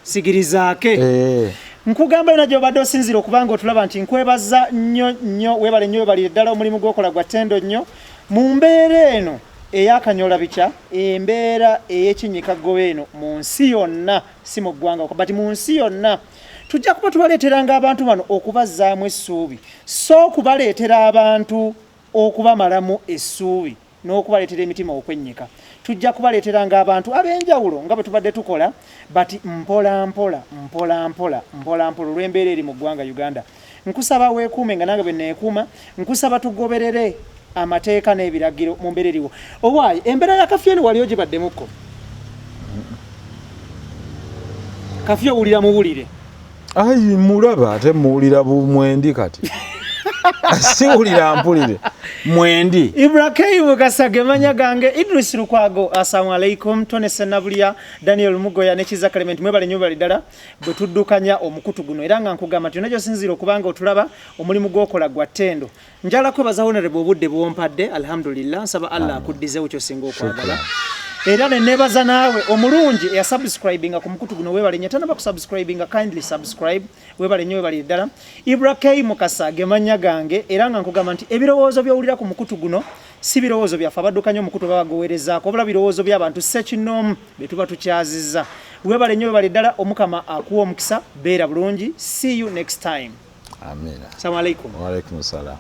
Sigirizaake. Nkugamba ina gy'obadde osinzira okubanga otulaba nti nkwebaza nnyo weebale nnyo weebalire ddala omulimu gw'okola gwa ttendo nnyo mu mbeera eno eyakanyola bica embeera ey'ekinyikago eno mu nsi yonna si mu ggwanga but mu nsi yonna tujja kuba tubaleeteranga abantu bano okubazzaamu essuubi so okubaleetera abantu okubamalamu essuubi n'okubaleetera emitima okwennyika tujja kubaleeteranga abantu ab'enjawulo nga bwe tubadde tukola bati mpola olw'embeera eri mu ggwanga Uganda. Nkusaba weekuume nga nange bwe neekuuma, nkusaba tugoberere amateeka n'ebiragiro mu mbeera eriwo. Owaayi embeera ya Kafyu eno wali ogibaddemukko? Kafyu owulira muwulire? Ayi mulaba ate muwulira bumwendi kati. Siwulira mpulire mwendi. Ibrahim Kasage manya gange Idris Lukwago assalamu alaikum Tone Senabulia Daniel Mugoya ne Kiza Clement mwebale nyobali dala bwe tuddukanya omukutu guno era nga nkugamba tunajo sinziro kubanga otulaba omulimu gwokola gwa ttendo njala kwebaza honorable obudde bwompadde alhamdulillah nsaba Allah akuddize ukyo singa okwagala era ne nebaza naawe omulungi ya subscribing ku mukutu guno webale nyatana ba subscribing kindly subscribe webale nyo webale dala Ibrahim Kasage manya gange era nga nkugamba nti ebirowoozo byowulira ku mukutu guno si birowoozo byafa baddukanya omukutu babagowerezaako obula birowoozo by'abantu sekinom betuba tukyazizza webale nyo webale dala omukama akuwa omukisa beera bulungi see you next time. Amen. Assalamu alaikum. Wa alaikum salam.